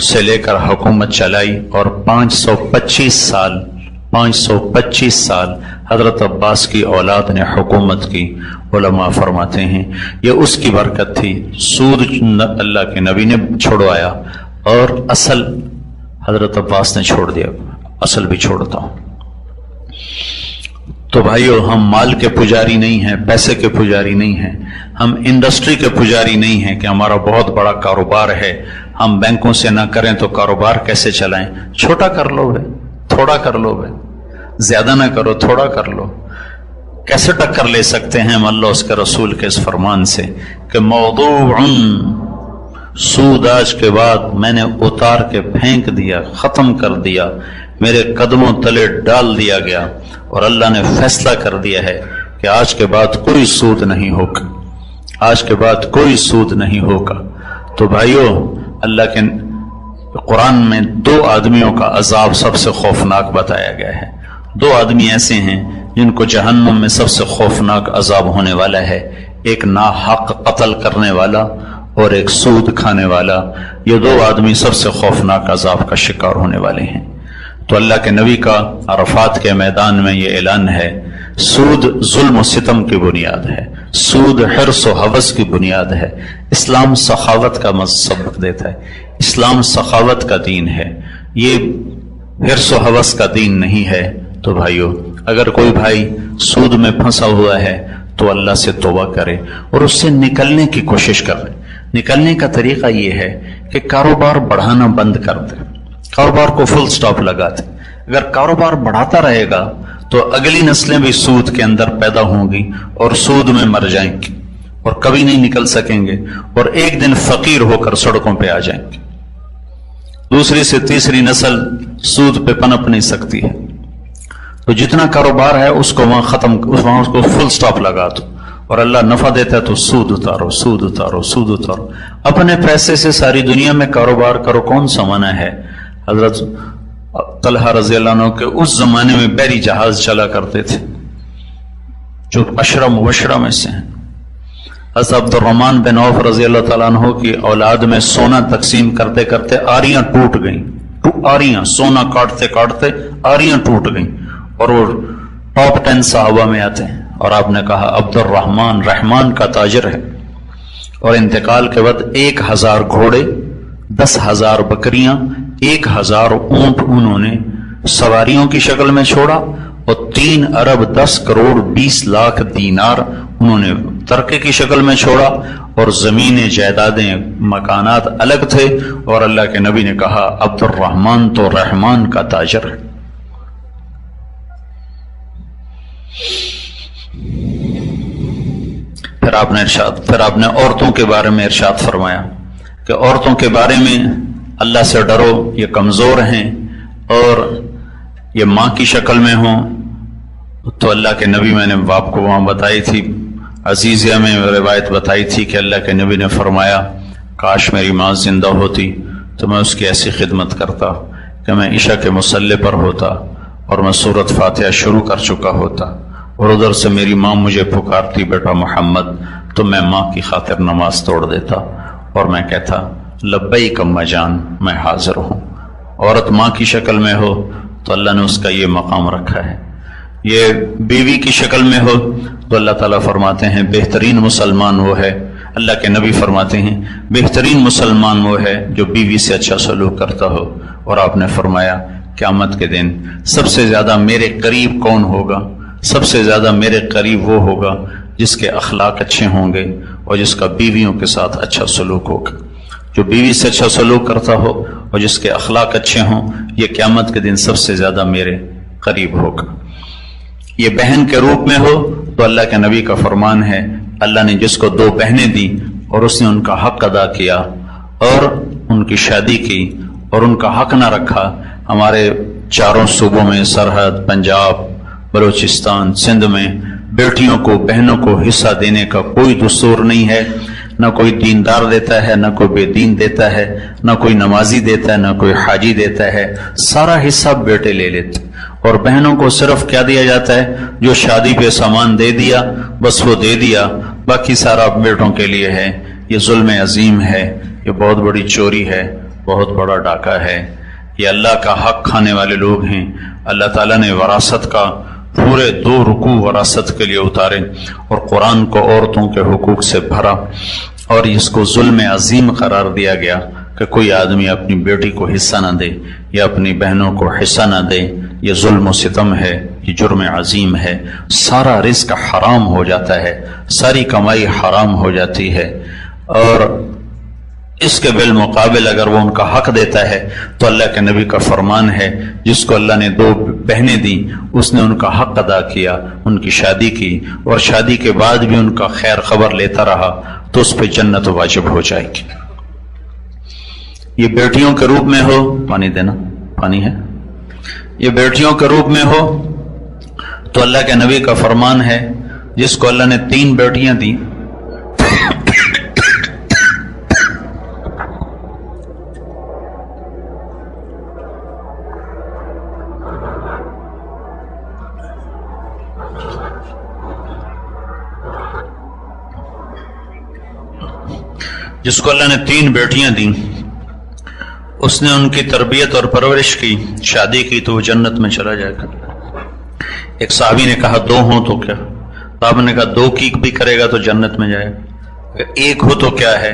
سے لے کر حکومت چلائی، اور 525 سال حضرت عباس کی اولاد نے حکومت کی۔ علماء فرماتے ہیں یہ اس کی برکت تھی، سود اللہ کے نبی نے چھوڑوایا اور اصل حضرت عباس نے چھوڑ دیا، اصل بھی چھوڑتا ہوں۔ تو بھائیو، ہم مال کے پجاری نہیں ہیں، پیسے کے پجاری نہیں ہیں، ہم انڈسٹری کے پجاری نہیں ہیں کہ ہمارا بہت بڑا کاروبار ہے، ہم بینکوں سے نہ کریں تو کاروبار کیسے چلائیں؟ چھوٹا کر لو بھائی، تھوڑا کر لو بھائی، زیادہ نہ کرو، تھوڑا کر لو۔ کیسے ٹکر لے سکتے ہیں ہم اللہ اس کے رسول کے اس فرمان سے کہ موضوع سود آج کے بعد میں نے اتار کے پھینک دیا، ختم کر دیا، میرے قدموں تلے ڈال دیا گیا، اور اللہ نے فیصلہ کر دیا ہے کہ آج کے بعد کوئی سود نہیں ہوگا، آج کے بعد کوئی سود نہیں ہوگا۔ تو بھائیو، اللہ کے قرآن میں 2 آدمیوں کا عذاب سب سے خوفناک بتایا گیا ہے۔ 2 آدمی ایسے ہیں جن کو جہنم میں سب سے خوفناک عذاب ہونے والا ہے، ایک ناحق قتل کرنے والا اور ایک سود کھانے والا۔ یہ 2 آدمی سب سے خوفناک عذاب کا شکار ہونے والے ہیں۔ تو اللہ کے نبی کا عرفات کے میدان میں یہ اعلان ہے، سود ظلم و ستم کی بنیاد ہے، سود حرص و ہوس کی بنیاد ہے۔ اسلام سخاوت کا سبق دیتا ہے، اسلام سخاوت کا دین ہے، یہ حرص و ہوس کا دین نہیں ہے۔ تو بھائیو، اگر کوئی بھائی سود میں پھنسا ہوا ہے تو اللہ سے توبہ کرے اور اس سے نکلنے کی کوشش کرے۔ نکلنے کا طریقہ یہ ہے کہ کاروبار بڑھانا بند کر دے، کاروبار کو فل سٹاپ لگا دے۔ اگر کاروبار بڑھاتا رہے گا تو اگلی نسلیں بھی سود کے اندر پیدا ہوں گی اور سود میں مر جائیں گی اور کبھی نہیں نکل سکیں گے، اور ایک دن فقیر ہو کر سڑکوں پہ آ جائیں گے۔ دوسری سے تیسری نسل سود پہ پنپ نہیں سکتی ہے، تو جتنا کاروبار ہے اس کو وہاں اس کو فل سٹاپ لگا دو، اور اللہ نفع دیتا ہے تو سود اتارو، سود اتارو، سود اتارو، اپنے پیسے سے ساری دنیا میں کاروبار کرو، کون سا منع ہے؟ حضرت طلحہ رضی اللہ عنہ کے اس زمانے میں بحری جہاز چلا کرتے تھے جو عشرہ مبشرہ میں سے ہیں۔ حضرت عبد الرحمن بن عوف رضی اللہ تعالیٰ عنہ کی اولاد میں سونا تقسیم کرتے کرتے آریاں ٹوٹ گئیں، آریاں سونا کاٹتے کاٹتے آریاں ٹوٹ گئیں، اور وہ ٹاپ 10 صحابہ میں آتے ہیں، اور آپ نے کہا عبد الرحمن رحمان کا تاجر ہے، اور انتقال کے بعد 1000 گھوڑے، 10,000 بکریاں، 1000 اونٹ انہوں نے سواریوں کی شکل میں چھوڑا، اور 3 ارب 10 کروڑ 20 لاکھ دینار انہوں نے ترکے کی شکل میں چھوڑا، اور زمینیں جائیدادیں مکانات الگ تھے، اور اللہ کے نبی نے کہا عبد الرحمن تو رحمان کا تاجر ہے۔ پھر آپ نے عورتوں کے بارے میں ارشاد فرمایا کہ عورتوں کے بارے میں اللہ سے ڈرو، یہ کمزور ہیں اور یہ ماں کی شکل میں ہوں۔ تو اللہ کے نبی، میں نے آپ کو وہاں بتائی تھی عزیزیہ میں روایت بتائی تھی کہ اللہ کے نبی نے فرمایا کاش میری ماں زندہ ہوتی تو میں اس کی ایسی خدمت کرتا کہ میں عشاء کے مصلی پر ہوتا اور میں سورۃ فاتحہ شروع کر چکا ہوتا، اور ادھر سے میری ماں مجھے پکارتی بیٹا محمد، تو میں ماں کی خاطر نماز توڑ دیتا اور میں کہتا لبیک اماں جان، میں حاضر ہوں۔ عورت ماں کی شکل میں ہو تو اللہ نے اس کا یہ مقام رکھا ہے، یہ بیوی کی شکل میں ہو تو اللہ تعالیٰ فرماتے ہیں بہترین مسلمان وہ ہے، اللہ کے نبی فرماتے ہیں بہترین مسلمان وہ ہے جو بیوی سے اچھا سلوک کرتا ہو۔ اور آپ نے فرمایا قیامت کے دن سب سے زیادہ میرے قریب کون ہوگا؟ سب سے زیادہ میرے قریب وہ ہوگا جس کے اخلاق اچھے ہوں گے اور جس کا بیویوں کے ساتھ اچھا سلوک ہوگا۔ جو بیوی سے اچھا سلوک کرتا ہو اور جس کے اخلاق اچھے ہوں، یہ قیامت کے دن سب سے زیادہ میرے قریب ہوگا۔ یہ بہن کے روپ میں ہو تو اللہ کے نبی کا فرمان ہے اللہ نے جس کو 2 بہنیں دی اور اس نے ان کا حق ادا کیا اور ان کی شادی کی اور ان کا حق نہ رکھا، ہمارے 4 صوبوں میں سرحد، پنجاب، بلوچستان، سندھ میں بیٹیوں کو، بہنوں کو حصہ دینے کا کوئی دستور نہیں ہے، نہ کوئی دیندار دیتا ہے، نہ کوئی بے دین دیتا ہے، نہ کوئی نمازی دیتا ہے، نہ کوئی حاجی دیتا ہے، سارا حصہ بیٹے لے لیتے، اور بہنوں کو صرف کیا دیا جاتا ہے؟ جو شادی پہ سامان دے دیا بس وہ دے دیا، باقی سارا بیٹوں کے لیے ہے۔ یہ ظلم عظیم ہے، یہ بہت بڑی چوری ہے، بہت بڑا ڈاکہ ہے، یہ اللہ کا حق کھانے والے لوگ ہیں۔ اللہ تعالیٰ نے وراثت کا پورے 2 رکوع وراثت کے لیے اتارے اور قرآن کو عورتوں کے حقوق سے بھرا، اور اس کو ظلم عظیم قرار دیا گیا کہ کوئی آدمی اپنی بیٹی کو حصہ نہ دے یا اپنی بہنوں کو حصہ نہ دے، یہ ظلم و ستم ہے، یہ جرم عظیم ہے، سارا رزق حرام ہو جاتا ہے، ساری کمائی حرام ہو جاتی ہے، اور اس کے بالمقابل اگر وہ ان کا حق دیتا ہے تو اللہ کے نبی کا فرمان ہے جس کو اللہ نے 2 بہنیں دی اس نے ان کا حق ادا کیا، ان کی شادی کی، اور شادی کے بعد بھی ان کا خیر خبر لیتا رہا تو اس پہ جنت واجب ہو جائے گی۔ یہ بیٹیوں کے روپ میں ہو، پانی دینا، پانی ہے، یہ بیٹیوں کے روپ میں ہو تو اللہ کے نبی کا فرمان ہے جس کو اللہ نے 3 بیٹیاں دی، جس کو اللہ نے 3 بیٹیاں دیں، اس نے ان کی تربیت اور پرورش کی، شادی کی تو وہ جنت میں چلا جائے گا۔ ایک صحابی نے کہا 2 ہوں تو کیا؟ آپ نے کہا 2 کی بھی کرے گا تو جنت میں جائے گا، 1 ہو تو کیا ہے؟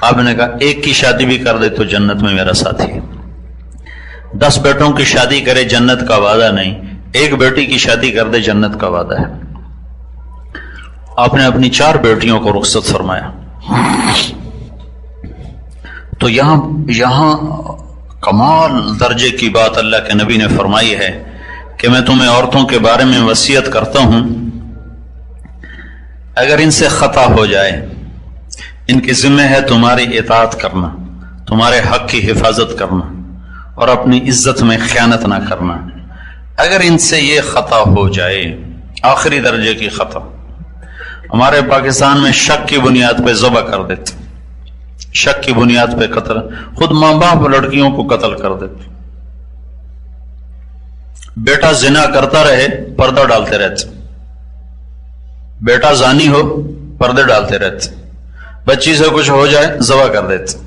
آپ نے کہا 1 کی شادی بھی کر دے تو جنت میں میرا ساتھی ہے۔ 10 بیٹوں کی شادی کرے جنت کا وعدہ نہیں، 1 بیٹی کی شادی کر دے جنت کا وعدہ ہے۔ آپ نے اپنی 4 بیٹیوں کو رخصت فرمایا۔ تو یہاں کمال درجے کی بات اللہ کے نبی نے فرمائی ہے کہ میں تمہیں عورتوں کے بارے میں وصیت کرتا ہوں، اگر ان سے خطا ہو جائے، ان کی ذمہ ہے تمہاری اطاعت کرنا، تمہارے حق کی حفاظت کرنا اور اپنی عزت میں خیانت نہ کرنا۔ اگر ان سے یہ خطا ہو جائے، آخری درجے کی خطا، ہمارے پاکستان میں شک کی بنیاد پہ ذبح کر دیتے، شک کی بنیاد پہ قتل، خود ماں باپ لڑکیوں کو قتل کر دیتے، بیٹا زنا کرتا رہے پردہ ڈالتے رہتے، بیٹا زانی ہو پردے ڈالتے رہتے، بچی سے کچھ ہو جائے ذبح کر دیتے۔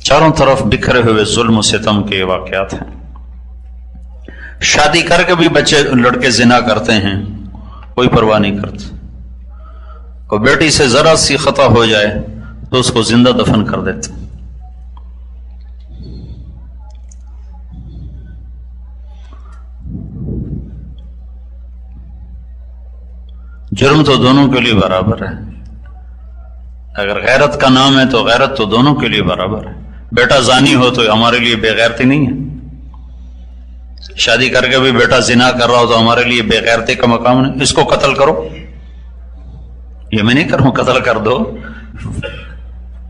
چاروں طرف بکھرے ہوئے ظلم و ستم کے واقعات ہیں۔ شادی کر کے بھی بچے لڑکے زنا کرتے ہیں، کوئی پرواہ نہیں کرتے، اور بیٹی سے ذرا سی خطا ہو جائے تو اس کو زندہ دفن کر دیتے۔ جرم تو دونوں کے لیے برابر ہے، اگر غیرت کا نام ہے تو غیرت تو دونوں کے لیے برابر ہے۔ بیٹا زانی ہو تو ہمارے لیے بے غیرتی نہیں ہے، شادی کر کے بھی بیٹا زنا کر رہا ہو تو ہمارے لیے بے غیرتی کا مقام نہیں۔ اس کو قتل کرو، یہ میں نہیں کروں قتل کر دو،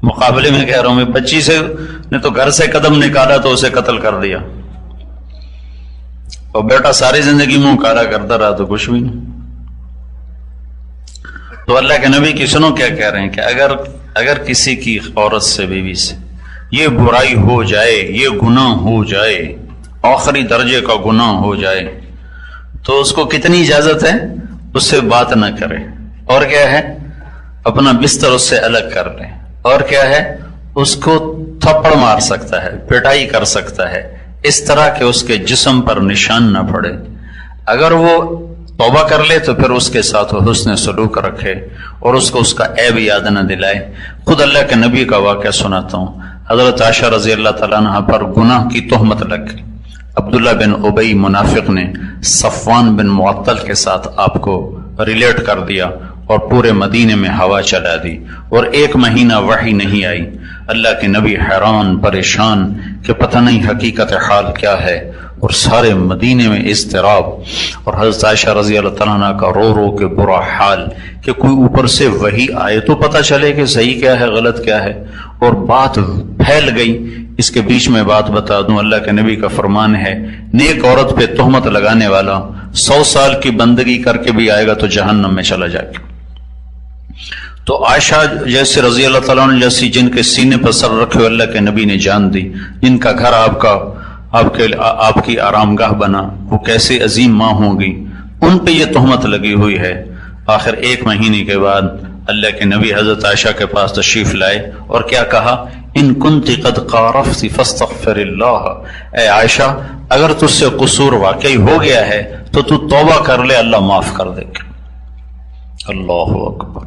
مقابلے میں کہہ رہا ہوں میں، بچی سے نے تو گھر سے قدم نکالا تو اسے قتل کر دیا، اور بیٹا ساری زندگی منہ کالا کرتا رہا تو کچھ بھی نہیں۔ تو اللہ کے نبی کی سنو کیا کہہ رہے ہیں کہ اگر کسی کی عورت سے، بیوی سے یہ برائی ہو جائے، یہ گناہ ہو جائے، آخری درجے کا گناہ ہو جائے، تو اس کو کتنی اجازت ہے؟ اس سے بات نہ کرے، اور کیا ہے؟ اپنا بستر اس سے الگ کر لے، اور کیا ہے؟ اس کو تھپڑ مار سکتا ہے، پٹائی کر سکتا ہے، اس طرح کہ اس کے جسم پر نشان نہ پڑے۔ اگر وہ توبہ کر لے تو پھر اس کے ساتھ وہ حسن سلوک رکھے اور اس کو اس کا عیب یاد نہ دلائے۔ خود اللہ کے نبی کا واقعہ سناتا ہوں۔ حضرت عائشہ رضی اللہ تعالیٰ عنہ پر گناہ کی تہمت لگ گئی۔ عبداللہ بن ابی منافق نے صفوان بن معطل کے ساتھ آپ کو ریلیٹ کر دیا اور پورے مدینے میں ہوا چلا دی، اور 1 مہینہ وحی نہیں آئی۔ اللہ کے نبی حیران پریشان کہ پتہ نہیں حقیقت حال کیا ہے، اور سارے مدینے میں اضطراب، اور حضرت عائشہ رضی اللہ تعالیٰ عنہ کا رو رو کے برا حال کہ کوئی اوپر سے وحی آئے تو پتہ چلے کہ صحیح کیا ہے غلط کیا ہے، اور بات پھیل گئی۔ اس کے بیچ میں بات بتا دوں، اللہ کے نبی کا فرمان ہے، نیک عورت پہ تہمت لگانے والا 100 سال کی بندگی کر کے بھی آئے گا تو جہنم میں چلا جائے گا۔ تو عائشہ جیسے رضی اللہ تعالیٰ عنہ جیسی جن کے سینے پر سر رکھے اللہ کے نبی نے جان دی، جن کا گھر آپ کی آرام گاہ بنا، وہ کیسے عظیم ماں ہوں گی، ان پہ یہ تہمت لگی ہوئی ہے۔ آخر 1 مہینے کے بعد اللہ کے نبی حضرت عائشہ کے پاس تشریف لائے اور کیا کہا؟ ان کنت قد قارفت فاستغفر اللہ، اے عائشہ اگر تجھ سے قصور واقعی ہو گیا ہے تو تو توبہ کر لے، اللہ معاف کر دے گا۔ اللہ اکبر،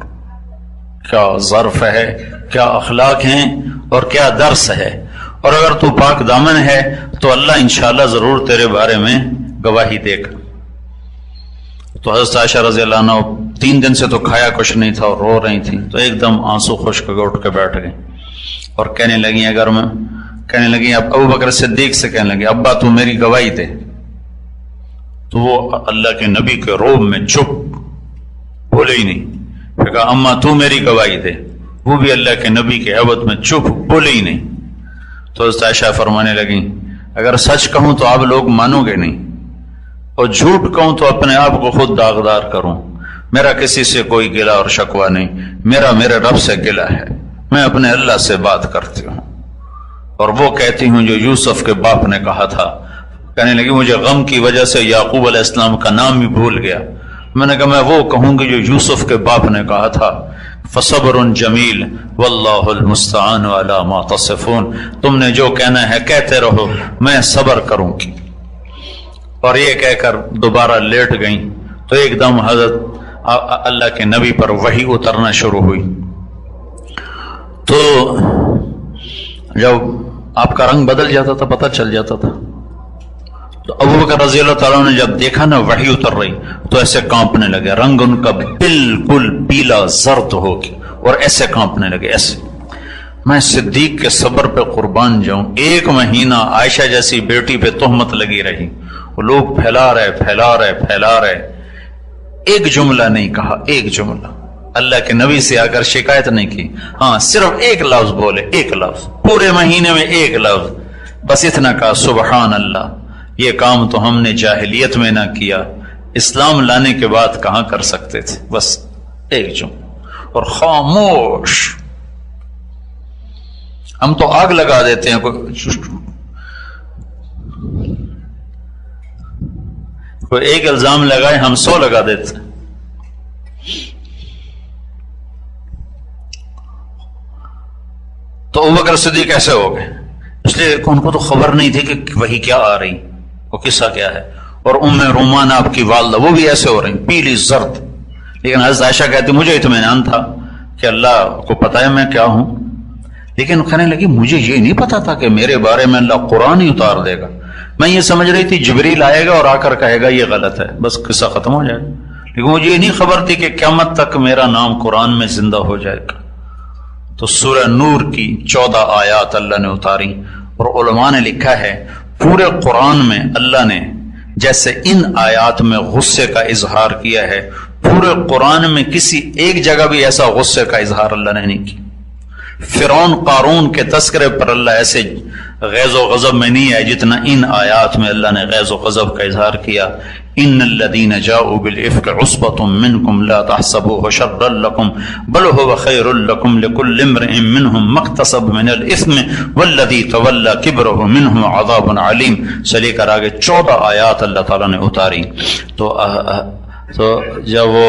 کیا ظرف ہے، کیا اخلاق ہیں اور کیا درس ہے۔ اور اگر تو پاک دامن ہے تو اللہ انشاءاللہ ضرور تیرے بارے میں گواہی دے گا۔ تو حضرت عائشہ رضی اللہ عنہ 3 دن سے تو کھایا کچھ نہیں تھا اور رو رہی تھی، تو ایک دم آنسو خشک اٹھ کے بیٹھ گئی اور کہنے لگی اب ابو بکر صدیق سے کہنے لگی، ابا تو میری گواہی دے۔ تو وہ اللہ کے نبی کے روب میں چپ، بولے ہی نہیں۔ پھر کہا اماں تو میری گواہی دے، وہ بھی اللہ کے نبی کے عبد میں چپ، بولے ہی نہیں۔ تو حضرت عائشہ فرمانے لگی، اگر سچ کہوں تو آپ لوگ مانو گے نہیں، اور جھوٹ کہوں تو اپنے آپ کو خود داغدار کروں۔ میرا کسی سے کوئی گلہ اور شکوہ نہیں، میرا میرے رب سے گلہ ہے، میں اپنے اللہ سے بات کرتی ہوں، اور وہ کہتی ہوں جو یوسف کے باپ نے کہا تھا۔ کہنے لگی مجھے غم کی وجہ سے یعقوب علیہ السلام کا نام بھی بھول گیا۔ میں نے کہا میں وہ کہوں گی جو یوسف کے باپ نے کہا تھا، فصبر جمیل واللہ المستعان علی ما تصفون، تم نے جو کہنا ہے کہتے رہو، میں صبر کروں گی۔ اور یہ کہہ کر دوبارہ لیٹ گئیں تو ایک دم حضرت اللہ کے نبی پر وحی اترنا شروع ہوئی۔ تو جب آپ کا رنگ بدل جاتا تھا پتہ چل جاتا تھا۔ تو ابو بکر رضی اللہ تعالیٰ نے جب دیکھا نا وحی اتر رہی تو ایسے کانپنے لگے، رنگ ان کا بالکل پیلا زرد ہو گیا اور ایسے کانپنے لگے ایسے۔ میں صدیق کے صبر پہ قربان جاؤں، 1 مہینہ عائشہ جیسی بیٹی پہ تہمت لگی رہی، وہ لوگ پھیلا رہے، ایک جملہ نہیں کہا، ایک جملہ اللہ کے نبی سے آ کر شکایت نہیں کی، ہاں صرف ایک لفظ بولے، ایک لفظ پورے مہینے میں ایک لفظ، بس اتنا کہا سبحان اللہ، یہ کام تو ہم نے جاہلیت میں نہ کیا، اسلام لانے کے بعد کہاں کر سکتے تھے، بس ایک جملہ، اور خاموش۔ ہم تو آگ لگا دیتے ہیں، کوئی ایک الزام لگائے ہم 100 لگا دیتے ہیں۔ تو ابوبکر صدیق کیسے ہو گئے؟ اس لیے ان کو تو خبر نہیں تھی کہ وہی کیا آ رہی، وہ قصہ کیا ہے۔ اور ام رومان آپ کی والدہ وہ بھی ایسے ہو رہی، پیلی زرد، لیکن حضرت عائشہ کہتی مجھے اطمینان تھا کہ اللہ کو پتہ ہے میں کیا ہوں، لیکن کہنے لگی مجھے یہ نہیں پتا تھا کہ میرے بارے میں اللہ قرآن ہی اتار دے گا، میں یہ سمجھ رہی تھی جبریل آئے گا اور آ کر کہے گا یہ غلط ہے، بس قصہ ختم ہو جائے گا، لیکن مجھے یہ نہیں خبر تھی کہ قیامت تک میرا نام قرآن میں زندہ ہو جائے گا۔ تو سورہ نور کی 14 آیات اللہ نے اتاری، اور علماء نے لکھا ہے پورے قرآن میں اللہ نے جیسے ان آیات میں غصے کا اظہار کیا ہے، پورے قرآن میں کسی ایک جگہ بھی ایسا غصے کا اظہار اللہ نے نہیں کیا۔ فرعون قارون کے تذکرے پر اللہ ایسے غیظ و غضب میں نہیں ہے جتنا ان آیات میں اللہ نے غیظ و غضب کا اظہار کیا۔ ان الذين جاءوا بالافك عصبة منكم لا تحسبوه شرا لكم بل هو خير لكم لكل امرئ منهم ما اكتسب من الاثم والذي تولى كبره منهم عذاب عليم سے لے کر آگے 14 آیات اللہ تعالیٰ نے اتاری۔ تو جب وہ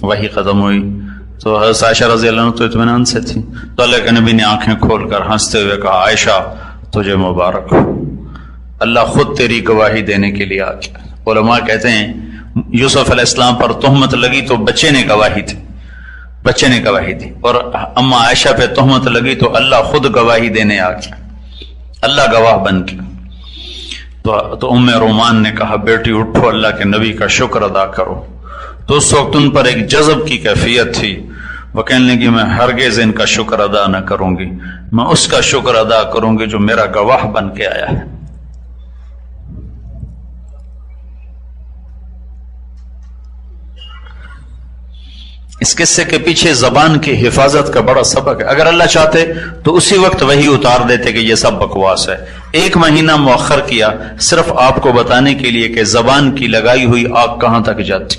وحی ختم ہوئی تو حضرت عائشہ رضی اللہ عنہ تو اطمینان سے تھی، تو اللہ کے نبی نے آنکھیں کھول کر ہنستے ہوئے کہا عائشہ تجھے مبارک ہو، اللہ خود تیری گواہی دینے کے لیے آ گیا۔ علماء کہتے ہیں یوسف علیہ السلام پر تہمت لگی تو بچے نے گواہی دی، اور اما عائشہ پہ تہمت لگی تو اللہ خود گواہی دینے آ گیا، اللہ گواہ بن گیا۔ تو ام رومان نے کہا بیٹی اٹھو، اللہ کے نبی کا شکر ادا کرو۔ تو اس وقت ان پر ایک جذب کی کیفیت تھی، وہ کہنے لگی میں ہرگز ان کا شکر ادا نہ کروں گی، میں اس کا شکر ادا کروں گی جو میرا گواہ بن کے آیا ہے۔ اس قصے کے پیچھے زبان کی حفاظت کا بڑا سبق ہے، اگر اللہ چاہتے تو اسی وقت وہی اتار دیتے کہ یہ سب بکواس ہے۔ 1 مہینہ مؤخر کیا صرف آپ کو بتانے کے لیے کہ زبان کی لگائی ہوئی آگ کہاں تک جاتی،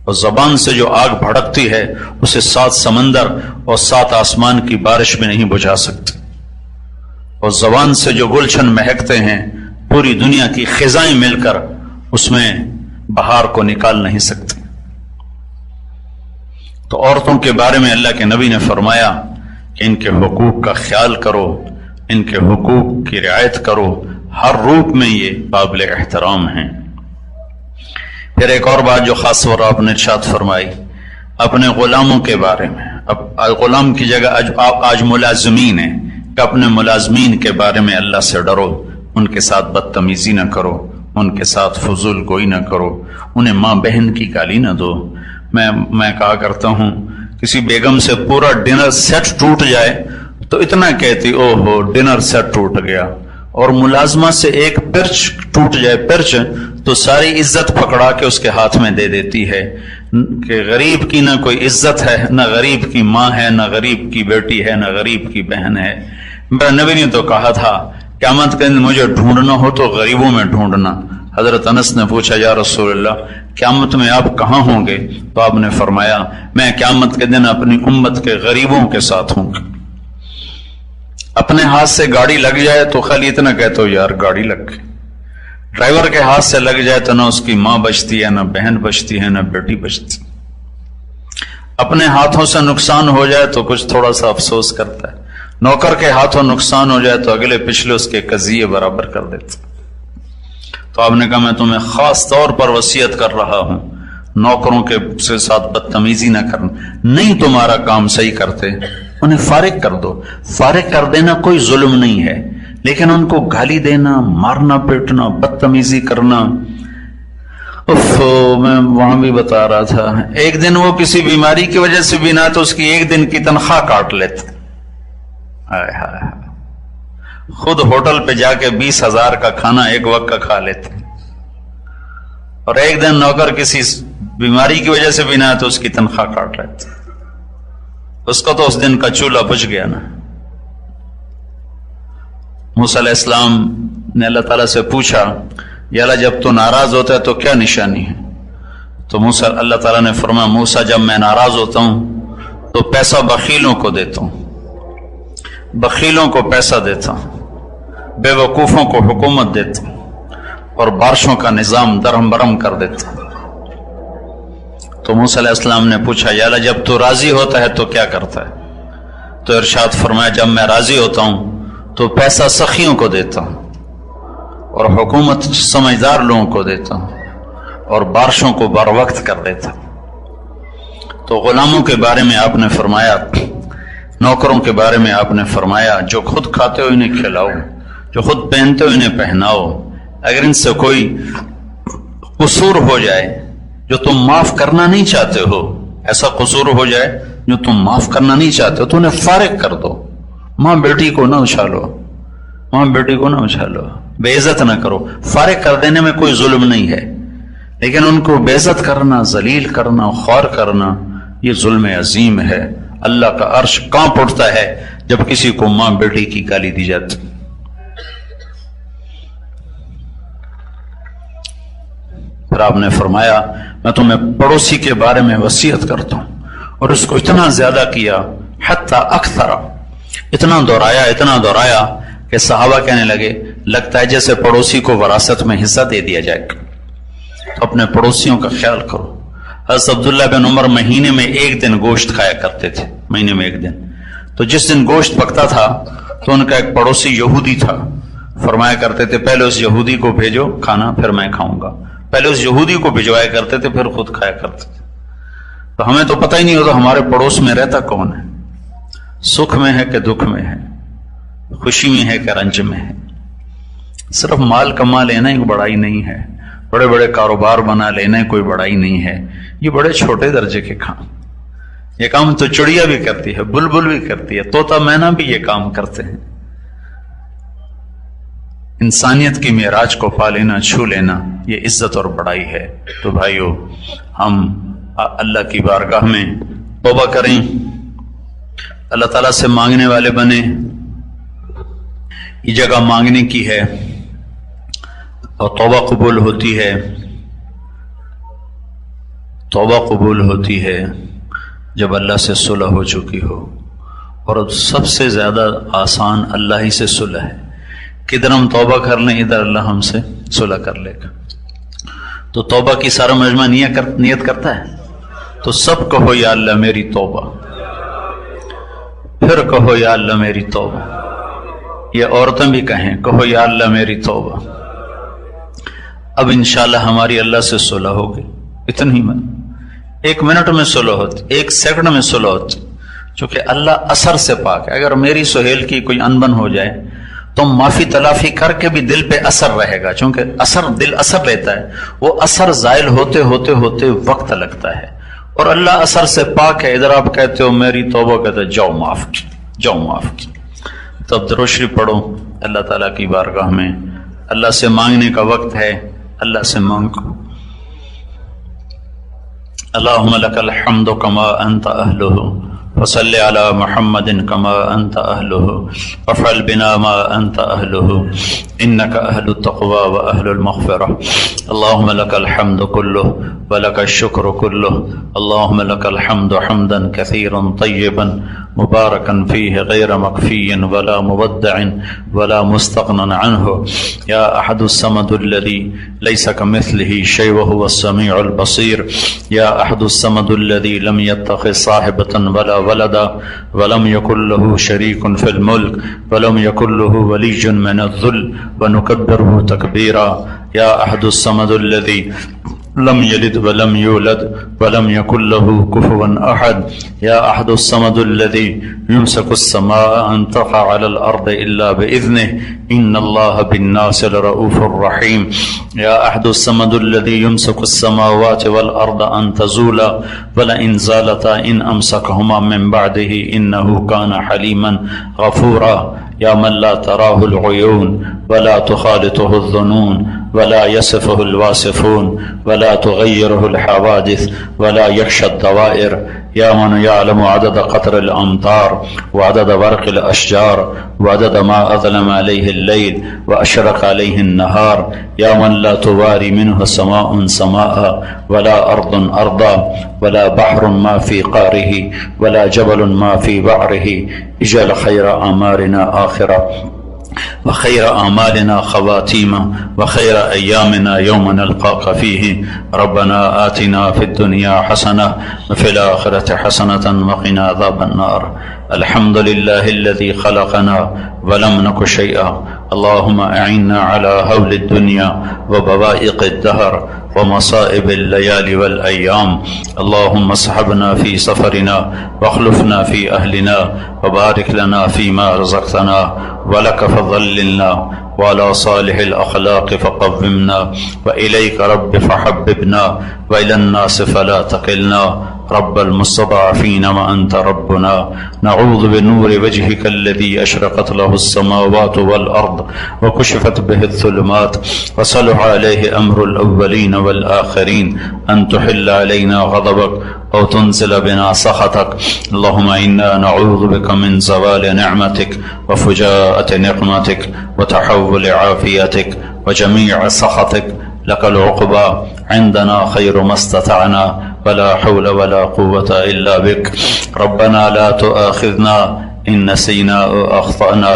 اور زبان سے جو آگ بھڑکتی ہے اسے 7 سمندر اور 7 آسمان کی بارش میں نہیں بجھا سکتے، اور زبان سے جو گلشن مہکتے ہیں پوری دنیا کی خزائیں مل کر اس میں بہار کو نکال نہیں سکتے۔ تو عورتوں کے بارے میں اللہ کے نبی نے فرمایا کہ ان کے حقوق کا خیال کرو، ان کے حقوق کی رعایت کرو، ہر روپ میں یہ قابل احترام ہیں۔ پھر ایک اور بات جو خاص طور آپ نے ارشاد فرمائی اپنے غلاموں کے بارے میں، اب غلام کی جگہ آج ملازمین ہیں، کہ اپنے ملازمین کے بارے میں اللہ سے ڈرو، ان کے ساتھ بدتمیزی نہ کرو، ان کے ساتھ فضول گوئی نہ کرو، انہیں ماں بہن کی گالی نہ دو۔ میں کہا کرتا ہوں کسی بیگم سے پورا ڈنر سیٹ ٹوٹ جائے تو اتنا کہتی او ہو ڈنر سیٹ ٹوٹ گیا، اور ملازمہ سے ایک پرچ ٹوٹ جائے پرچ تو ساری عزت پکڑا کے اس کے ہاتھ میں دے دیتی ہے کہ غریب کی نہ کوئی عزت ہے، نہ غریب کی ماں ہے، نہ غریب کی بیٹی ہے، نہ غریب کی بہن ہے۔ میرا نبی نے تو کہا تھا قیامت کے دن مجھے ڈھونڈنا ہو تو غریبوں میں ڈھونڈنا۔ حضرت انس نے پوچھا یا رسول اللہ قیامت میں آپ کہاں ہوں گے؟ تو آپ نے فرمایا میں قیامت کے دن اپنی امت کے غریبوں کے ساتھ ہوں گا۔ اپنے ہاتھ سے گاڑی لگ جائے تو خالی اتنا کہتے ہو یار گاڑی لگ گئی، ڈرائیور کے ہاتھ سے لگ جائے تو نہ اس کی ماں بچتی ہے، نہ بہن بچتی ہے، نہ بیٹی بچتی۔ اپنے ہاتھوں سے نقصان ہو جائے تو کچھ تھوڑا سا افسوس کرتا ہے، نوکر کے ہاتھوں نقصان ہو جائے تو اگلے پچھلے اس کے قضیے برابر کر دیتے۔ تو آپ نے کہا میں تمہیں خاص طور پر وصیت کر رہا ہوں نوکروں کے ساتھ بدتمیزی نہ کرنا، نہیں تمہارا کام صحیح کرتے انہیں فارغ کر دو۔ فارغ کر دینا کوئی ظلم نہیں ہے، لیکن ان کو گالی دینا، مارنا پیٹنا، بدتمیزی کرنا، میں وہاں بھی بتا رہا تھا ایک دن وہ کسی بیماری کی وجہ سے بھی نہ تو اس کی 1 دن کی تنخواہ کاٹ لیتے، خود ہوٹل پہ جا کے 20,000 کا کھانا ایک وقت کا کھا لیتے، اور ایک دن نوکر کسی بیماری کی وجہ سے بھی نہ تو اس کی تنخواہ کاٹ لیتے، اس کو تو اس دن کا چولہا بجھ گیا نا۔ موسیٰ علیہ السلام نے اللہ تعالیٰ سے پوچھا، یا اللہ جب تو ناراض ہوتا ہے تو کیا نشانی ہے؟ تو موسیٰ اللہ تعالیٰ نے فرمایا، موسیٰ جب میں ناراض ہوتا ہوں تو پیسہ بخیلوں کو دیتا ہوں، بخیلوں کو پیسہ دیتا ہوں، بے وقوفوں کو حکومت دیتا ہوں، اور بارشوں کا نظام درہم برہم کر دیتا ہوں۔ تو موسیٰ علیہ السلام نے پوچھا، یا اللہ جب تو راضی ہوتا ہے تو کیا کرتا ہے؟ تو ارشاد فرمایا، جب میں راضی ہوتا ہوں تو پیسہ سخیوں کو دیتا ہوں، اور حکومت سمجھدار لوگوں کو دیتا ہوں، اور بارشوں کو بر وقت کر دیتا ہوں۔ تو غلاموں کے بارے میں آپ نے فرمایا، نوکروں کے بارے میں آپ نے فرمایا، جو خود کھاتے ہو انہیں کھلاؤ، جو خود پہنتے ہو انہیں پہناؤ، اگر ان سے کوئی قصور ہو جائے جو تم معاف کرنا نہیں چاہتے ہو، ایسا قصور ہو جائے جو تم معاف کرنا نہیں چاہتے ہو تو انہیں فارغ کر دو۔ ماں بیٹی کو نہ اچھالو، ماں بیٹی کو نہ اچھالو، بے عزت نہ کرو۔ فارغ کر دینے میں کوئی ظلم نہیں ہے، لیکن ان کو بے عزت کرنا، ذلیل کرنا، خوار کرنا، یہ ظلم عظیم ہے۔ اللہ کا عرش کانپ اٹھتا ہے جب کسی کو ماں بیٹی کی گالی دی جاتی۔ پھر آپ نے فرمایا، میں تمہیں پڑوسی کے بارے میں وصیت کرتا ہوں، اور اس کو اتنا زیادہ کیا، حتی اکثر، اتنا دہرایا کہ صحابہ کہنے لگے، لگتا ہے جیسے پڑوسی کو وراثت میں حصہ دے دیا جائے۔ تو اپنے پڑوسیوں کا خیال کرو۔ حضرت عبداللہ بن عمر مہینے میں ایک دن گوشت کھایا کرتے تھے، مہینے میں ایک دن۔ تو جس دن گوشت پکتا تھا تو ان کا ایک پڑوسی یہودی تھا، فرمایا کرتے تھے پہلے اس یہودی کو بھیجو کھانا، پھر میں کھاؤں گا۔ پہلے اس یہودی کو بھجوایا کرتے تھے، پھر خود کھایا کرتے تھے۔ تو ہمیں تو پتہ ہی نہیں ہوتا ہمارے پڑوس میں رہتا کون ہے، سکھ میں ہے کہ دکھ میں ہے، خوشی میں ہے کہ رنج میں ہے۔ صرف مال کما لینا ایک بڑائی نہیں ہے، بڑے بڑے کاروبار بنا لینا کوئی بڑائی نہیں ہے، یہ بڑے چھوٹے درجے کے کام۔ یہ کام تو چڑیا بھی کرتی ہے، بلبل بھی کرتی ہے، طوطا مینا بھی یہ کام کرتے ہیں۔ انسانیت کی معراج کو پا لینا، چھو لینا، یہ عزت اور بڑائی ہے۔ تو بھائیو، ہم اللہ کی بارگاہ میں توبہ کریں، اللہ تعالیٰ سے مانگنے والے بنیں۔ یہ جگہ مانگنے کی ہے، اور توبہ قبول ہوتی ہے، توبہ قبول ہوتی ہے جب اللہ سے صلح ہو چکی ہو، اور سب سے زیادہ آسان اللہ ہی سے صلح ہے۔ کدھر ہم توبہ کر لیں، ادھر اللہ ہم سے صلح کر لے گا۔ تو توبہ کی سارا مجمع نیت کرتا ہے، تو سب کہو یا اللہ میری توبہ، پھر کہو یا اللہ میری توبہ۔ یہ عورتیں بھی کہیں، کہو یا اللہ میری توبہ۔ اب انشاءاللہ ہماری اللہ سے صلح ہوگی، اتنی میں 1 منٹ میں صلح ہوتی، 1 سیکنڈ میں صلح ہوتی، چونکہ اللہ اثر سے پاک ہے۔ اگر میری سہیل کی کوئی انبن ہو جائے تو معافی تلافی کر کے بھی دل پہ اثر رہے گا، چونکہ دل اثر لیتا ہے، وہ اثر زائل ہوتے ہوتے ہوتے وقت لگتا ہے، اور اللہ اثر سے پاک ہے۔ ادھر آپ کہتے ہو میری توبہ، کہتے ہو جاؤ معاف کی، جاؤ معاف کی۔ تب درود شریف پڑھو اللہ تعالیٰ کی بارگاہ میں، اللہ سے مانگنے کا وقت ہے، اللہ سے مانگو۔ اللہم لک الحمد کما انت اہلہ، وصل علی محمد کما انت اہلہ، وافعل بنا ما انت اہلہ، انک اہل التقوی و اہل المغفرہ۔ اللہم لک الحمد کلہ ولک الشکر کلہ، اللہم لک الحمد حمدا کثیرا طیبا مبارکا فیہ غیر مکفی ولا مبدع ولا مستغنى عنہ، یا احد الصمد الذی لیس کمثلہ شیء وهو السمیع البصیر، یا احد الصمد الذی لم يتخذ صاحبۃ ولا ولدا ولم يكن له شريك في الملك ولم يكن له ولي من الذل ونكبره تكبيرا، يا أحد الصمد الذي لم يلد ولم يولد ولم يكن له كفوا أحد، يا أحد الصمد الذي يمسك السماء أن تقع على الأرض إلا بإذنه، إن الله بالناس لرؤوف رحيم، يا أحد الصمد الذي يمسك السماوات والأرض أن تزولا ولئن زالتا إن أمسكهما من بعده إنه كان حليما غفورا، يا من لا تراه العيون ولا تخالطه الظنون ولا يصفه الواصفون ولا تغيره الحوادث ولا يخشى الدوائر، يا من يعلم عدد قطر الأمطار وعدد ورق الأشجار وعدد ما أظلم عليه الليل وأشرق عليه النهار، يا من لا تواري منه سماء سماء ولا أرض أرضا ولا بحر ما في قاره ولا جبل ما في بعره، اجعل خير أعمارنا آخرة وخير أعمالنا خواتيما وخير أيامنا يوم نلقاك فيه. ربنا آتنا في الدنيا حسنة وفي الآخرة حسنة وقنا عذاب النار. الحمد لله الذي خلقنا ولم نك شيئا، اللهم أعنا على هول الدنيا وبوائق الدهر ومصائب الليالي والأيام، اللهم اصحبنا في سفرنا واخلفنا في أهلنا وبارك لنا فيما رزقتنا، ولك فضللنا وعلى صالح الأخلاق فقومنا، وإليك رب فحببنا وإلى الناس فلا تقلنا، رب المستضعفين وأنت ربنا. نعوذ بنور وجهك الذي أشرقت له السماوات والأرض وكشفت به الظلمات وصلح عليه أمر الأولين والآخرين، أن تحل علينا غضبك أو تنزل بنا سخطك. اللهم إنا نعوذ بك من زوال نعمتك وفجاءة نقمتك وتحول عافيتك وجميع سخطك، لك العقبى، عندنا خير ما استطعنا ولا حول ولا قوة إلا بك. ربنا لا تؤاخذنا إن نسينا أو أخطأنا،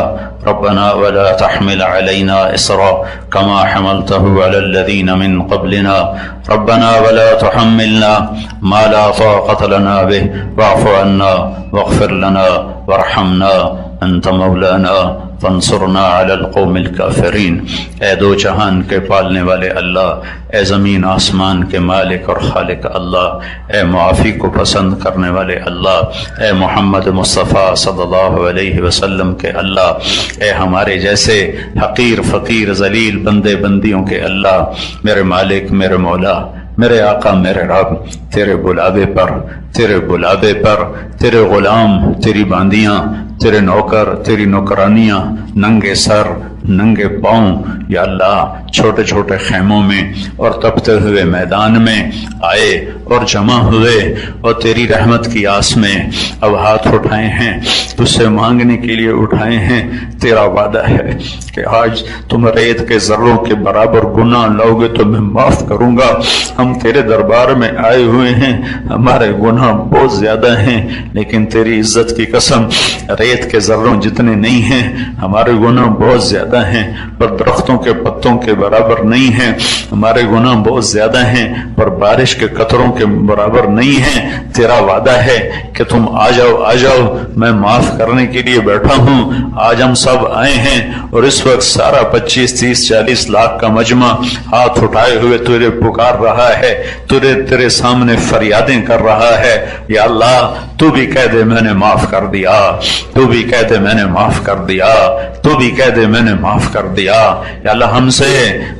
ربنا ولا تحمل علينا إصرا كما حملته على الذين من قبلنا، ربنا ولا تحملنا ما لا طاقة لنا به، واعف عنا واغفر لنا وارحمنا، أنت مولانا فانصرنا علی القوم الکافرین۔ اے دو جہان کے پالنے والے اللہ، اے زمین آسمان کے مالک اور خالق اللہ، اے معافی کو پسند کرنے والے اللہ، اے محمد مصطفیٰ صلی اللہ علیہ وسلم کے اللہ، اے ہمارے جیسے حقیر فقیر ذلیل بندے بندیوں کے اللہ، میرے مالک، میرے مولا، میرے آقا، میرے رب، تیرے بلاوے پر تیرے غلام، تیری باندیاں، تیرے نوکر، تیری نوکرانیاں ننگے سر ننگے پاؤں یا اللہ چھوٹے چھوٹے خیموں میں اور تپتے ہوئے میدان میں آئے اور جمع ہوئے اور تیری رحمت کی آس میں اب ہاتھ اٹھائے ہیں، تجھ سے مانگنے کے لیے اٹھائے ہیں۔ تیرا وعدہ ہے کہ آج تم ریت کے ذروں کے برابر گناہ لاؤ گے تو میں معاف کروں گا۔ ہم تیرے دربار میں آئے ہوئے ہیں، ہمارے گناہ بہت زیادہ ہیں، لیکن تیری عزت کی قسم ریت کے ذروں جتنے نہیں ہیں، ہمارے گناہ بہت زیادہ ہیں پر درختوں کے پتوں کے برابر نہیں ہیں، ہمارے گناہ بہت زیادہ ہیں پر بارش کے قطروں کے برابر نہیں ہیں۔ تیرا وعدہ ہے کہ تم آ جاؤ، میں معاف کرنے کے لیے بیٹھا ہوں۔ آج ہم سب آئے ہیں اور اس وقت سارا 25 30 40 لاکھ کا مجمع ہاتھ اٹھائے ہوئے تجھے پکار رہا ہے، تیرے سامنے فریادیں کر رہا ہے۔ یا اللہ تو بھی کہہ دے میں نے معاف کر دیا، تو بھی کہہ دے میں نے معاف کر دیا، تو بھی کہہ دے میں نے معاف کر دیا۔ یا اللہ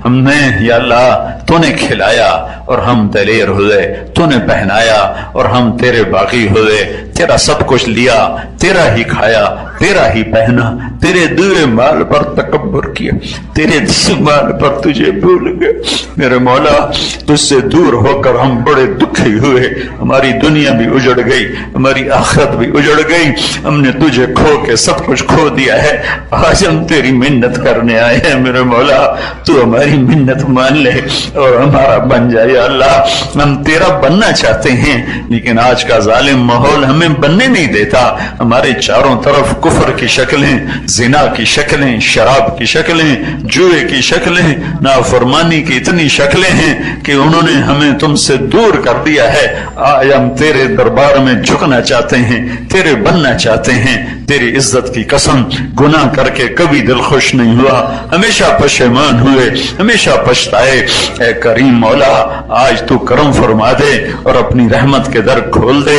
ہم نے یا اللہ تو نے کھلایا اور ہم دلیر ہوئے، تو نے پہنایا اور ہم تیرے باغی ہوئے، تیرا سب کچھ لیا، تیرا ہی کھایا، تیرا ہی پہنا، تیرے دیے مال پر تکبر کیا، تیرے مال پر تجھے بھول گئے۔ میرے مولا تجھ سے دور ہو کر ہم بڑے دکھی ہوئے، ہماری دنیا بھی اجڑ گئی، ہماری آخرت بھی اجڑ گئی، ہم نے تجھے کھو کے سب کچھ کھو دیا ہے۔ آج ہم تیری منت کرنے آئے ہیں، میرے مولا تو ہماری منت مان لے اور ہمارا بن جائے۔ اللہ ہم تیرا بننا چاہتے ہیں لیکن آج کا ظالم ماحول ہمیں بننے نہیں دیتا، ہمارے چاروں طرف کفر کی شکلیں، زنا کی شکلیں، شراب کی شکلیں، جوئے کی شکلیں، نافرمانی کی اتنی شکلیں ہیں کہ انہوں نے ہمیں تم سے دور کر دیا ہے۔ آج ہم تیرے دربار میں جھکنا چاہتے ہیں، تیرے بننا چاہتے ہیں۔ تیری عزت کی قسم گناہ کر کے کبھی دل خوش نہیں ہوا، ہمیشہ پشیمان ہوئے، ہمیشہ پچھتائے۔ اے کریم مولا آج تو کرم فرما دے اور اپنی رحمت کے در کھول دے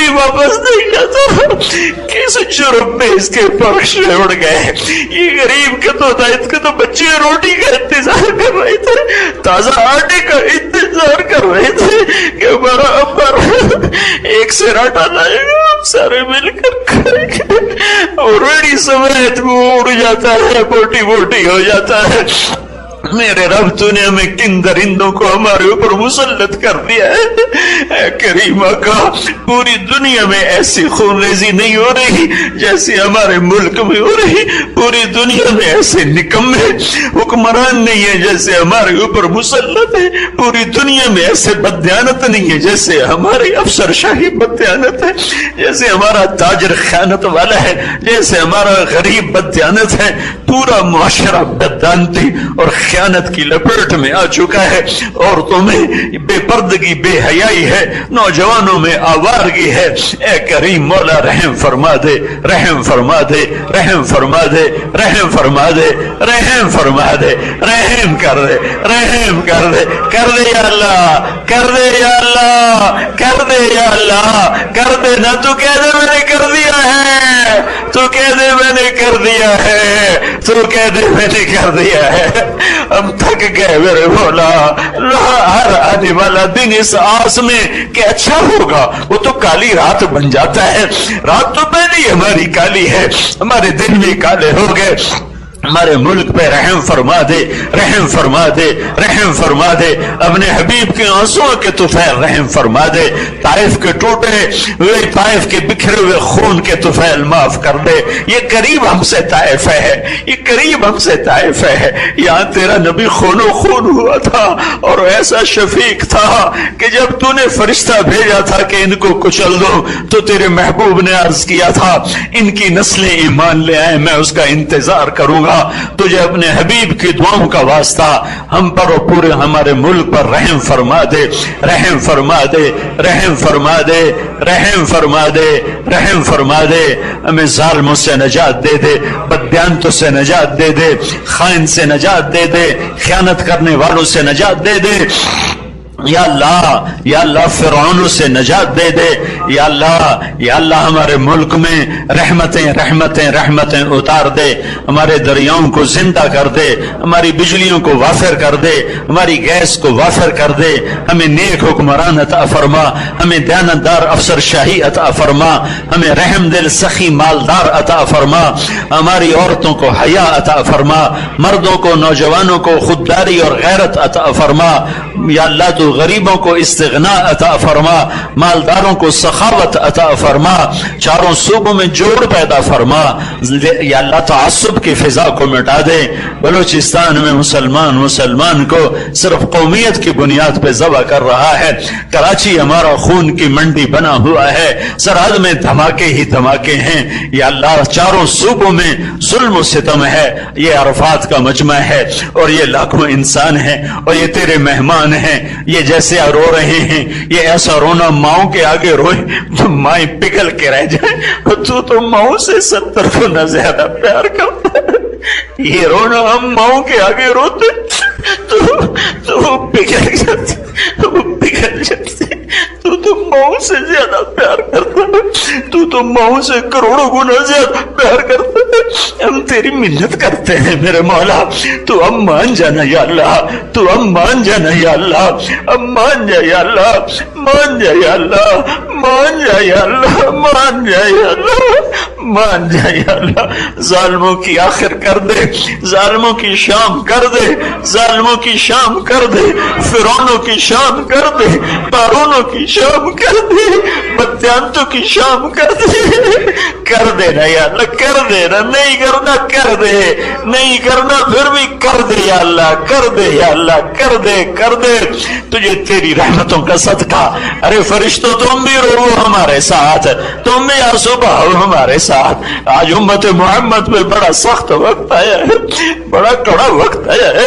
کبھی واپس نہیں جاتا. کس جرم میں اس کے پرخشے اڑ گئے. یہ غریب کے تو دائت کے تو بچے روٹی کا انتظار کر رہے تھے, تازہ آٹے کا انتظار کر رہے تھے کہ ہمارا ابا ایک سراٹا لائے گا, ہم سارے مل کر کھائیں گے. اور بڑی سمیت وہ اڑ جاتا ہے, موٹی موٹی ہو جاتا ہے. میرے رب تو نے ہمیں کن درندوں کو ہمارے اوپر مسلط کر دیا ہے. اے کریم آقا, پوری دنیا میں ایسی خون ریزی نہیں ہو رہی جیسے ہمارے ملک میں ہو رہی. پوری دنیا میں ایسے نکمے حکمران نہیں ہے جیسے ہمارے اوپر مسلط ہے. پوری دنیا میں ایسے بددیانت نہیں ہے جیسے ہمارے افسر شاہی بددیانت ہے, جیسے ہمارا تاجر خیانت والا ہے, جیسے ہمارا غریب بددیانت ہے. پورا معاشرہ بددانتی اور خیانت کی لپیٹ میں آ چکا ہے. عورتوں میں بے پردگی, بے حیائی ہے, نوجوانوں میں آوارگی ہے. اے کریم مولا رحم فرما دے, رحم فرما دے, رحم فرما دے, رحم فرما دے, رحم فرما دے, رحم کر دے, رحم کر دے, کر دے یا اللہ, کر دے یا اللہ, کر دے یا اللہ, کر دے نا. تو کہہ دے میں نے کر دیا ہے, تو کہہ دے میں نے کر دیا ہے, تو کہہ دے میں نے کر دیا ہے. ہم تھک گئے میرے مولا. ہر آنے والا دن اس آس میں کہ اچھا ہوگا, وہ تو کالی رات بن جاتا ہے. رات تو پہلے ہماری کالی ہے, ہمارے دن بھی کالے ہو گئے. ہمارے ملک پہ رحم فرما دے, رحم فرما دے, رحم فرما دے. اپنے حبیب کے آنسوں کے طفیل رحم فرما دے. طائف کے ٹوٹے ہوئے, طائف کے بکھرے ہوئے خون کے طفیل معاف کر دے. یہ قریب ہم سے طائف ہے, یہ قریب ہم سے طائف ہے. یہاں تیرا نبی خون و خون ہوا تھا اور ایسا شفیق تھا کہ جب تو نے فرشتہ بھیجا تھا کہ ان کو کچل دو تو تیرے محبوب نے عرض کیا تھا ان کی نسلیں ایمان لے آئے, میں اس کا انتظار کروں گا. تجھے اپنے حبیب کی دعاؤں کا واسطہ ہم پر اور پورے ہمارے ملک پر رحم فرما دے, رحم فرما دے, رحم فرما دے, رحم فرما دے, رحم فرما دے. ہمیں ظالموں سے نجات دے دے, بددیانتوں سے نجات دے دے, خائن سے نجات دے دے, خیانت کرنے والوں سے نجات دے دے. یا اللہ, یا اللہ فرعونوں سے نجات دے دے. یا اللہ, یا اللہ ہمارے ملک میں رحمتیں رحمتیں رحمتیں اتار دے. ہمارے دریاؤں کو زندہ کر دے, ہماری بجلیوں کو وافر کر دے, ہماری گیس کو وافر کر دے. ہمیں نیک حکمران عطا فرما, ہمیں دیانتدار افسر شاہی عطا فرما, ہمیں رحم دل سخی مالدار عطا فرما. ہماری عورتوں کو حیا عطا فرما, مردوں کو نوجوانوں کو خودداری اور غیرت عطا فرما. یا اللہ تو غریبوں کو استغنا عطا فرما, مالداروں کو سخاوت عطا فرما, چاروں صوبوں میں جوڑ پیدا فرما. یا اللہ تعصب کی فضا کو مٹا دے. بلوچستان میں مسلمان کو صرف قومیت کی بنیاد پہ ذبح کر رہا ہے. کراچی ہمارا خون کی منڈی بنا ہوا ہے, سرحد میں دھماکے ہی دھماکے ہیں. یا اللہ چاروں صوبوں میں ظلم و ستم ہے. یہ عرفات کا مجمع ہے اور یہ لاکھوں انسان ہیں اور یہ تیرے مہمان ہیں. یہ جیسے رو رہے ہیں, یہ ایسا رونا ماؤں کے آگے روئے تو مائیں پگھل کے رہ جائیں. تو ماؤں سے 70 گنا زیادہ پیار کرتا ہے. یہ رونا ہم ماؤں کے آگے روتے تو وہ پگھل جاتے, وہ پگھل جاتے. تو ماؤں سے زیادہ پیار کرتا ہے, تو ماؤں سے کروڑوں گنا زیادہ پیار کرتا ہے. ہم تیری منت کرتے ہیں میرے مولا, تو اب مان جانا یا اللہ, تو اب مان جانا یا اللہ, اب مان جا یا اللہ, مان جا یا اللہ, مان جا یا اللہ, مان جا یا اللہ, مان جا یا اللہ. ظالموں کی آخر کر دے, ظالموں کی شام کر دے, ظالموں کی شام کر دے, فرعونوں کی شام کر دے, قارونوں کی شام کر دے, بددیانتوں کی شام کر دے. کر دے نا یا اللہ, کر دے نا. نہیں کرنا کر دے, نہیں کرنا پھر بھی کر دے یا اللہ, کر دے یا اللہ, کر دے, کر دے. تجھے تیری رحمتوں کا صدقہ. ارے فرشتوں تم بھی رو ہمارے ساتھ, تم بھی آنسو بہاؤ ہمارے ساتھ. آج امت محمد میں بڑا سخت وقت آیا ہے, بڑا کڑا وقت آیا ہے.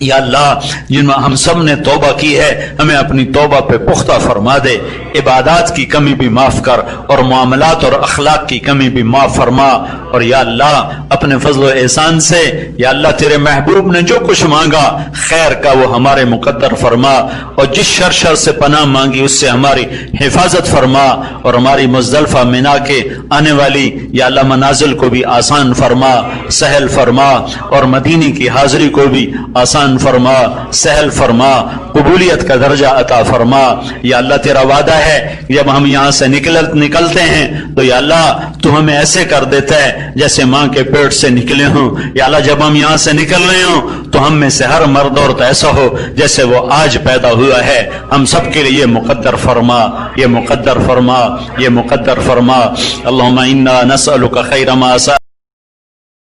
یا اللہ جن میں ہم سب نے توبہ کی ہے ہمیں اپنی توبہ پہ پختہ فرما دے، عبادات کی کمی بھی معاف کر اور معاملات اور اخلاق کی کمی بھی معاف فرما، اور یا اللہ اپنے فضل و احسان سے یا اللہ تیرے محبوب نے جو کچھ مانگا خیر کا وہ ہمارے مقدر فرما، اور جس شر سے پناہ مانگی اس سے ہماری حفاظت فرما، اور ہماری مزدلفہ منا کے آنے والی یا اللہ منازل کو بھی آسان فرما، سہل فرما، اور مدینے کی حاضری کو بھی آسان فرما، سہل فرما، قبولیت کا درجہ عطا فرما۔ یا اللہ تیرا وعدہ ہے جب ہم یہاں سے نکلتے ہیں تو یا اللہ تو ہمیں ایسے کر دیتا ہے جیسے ماں کے پیٹ سے نکلے ہوں۔ یا اللہ جب ہم یہاں سے نکل رہے ہوں تو ہم میں سے ہر مرد عورت ایسا ہو جیسے وہ آج پیدا ہوا ہے۔ ہم سب کے لیے یہ مقدر فرما، یہ مقدر فرما، یہ مقدر فرما۔ اللہم انا نسألک خیر ما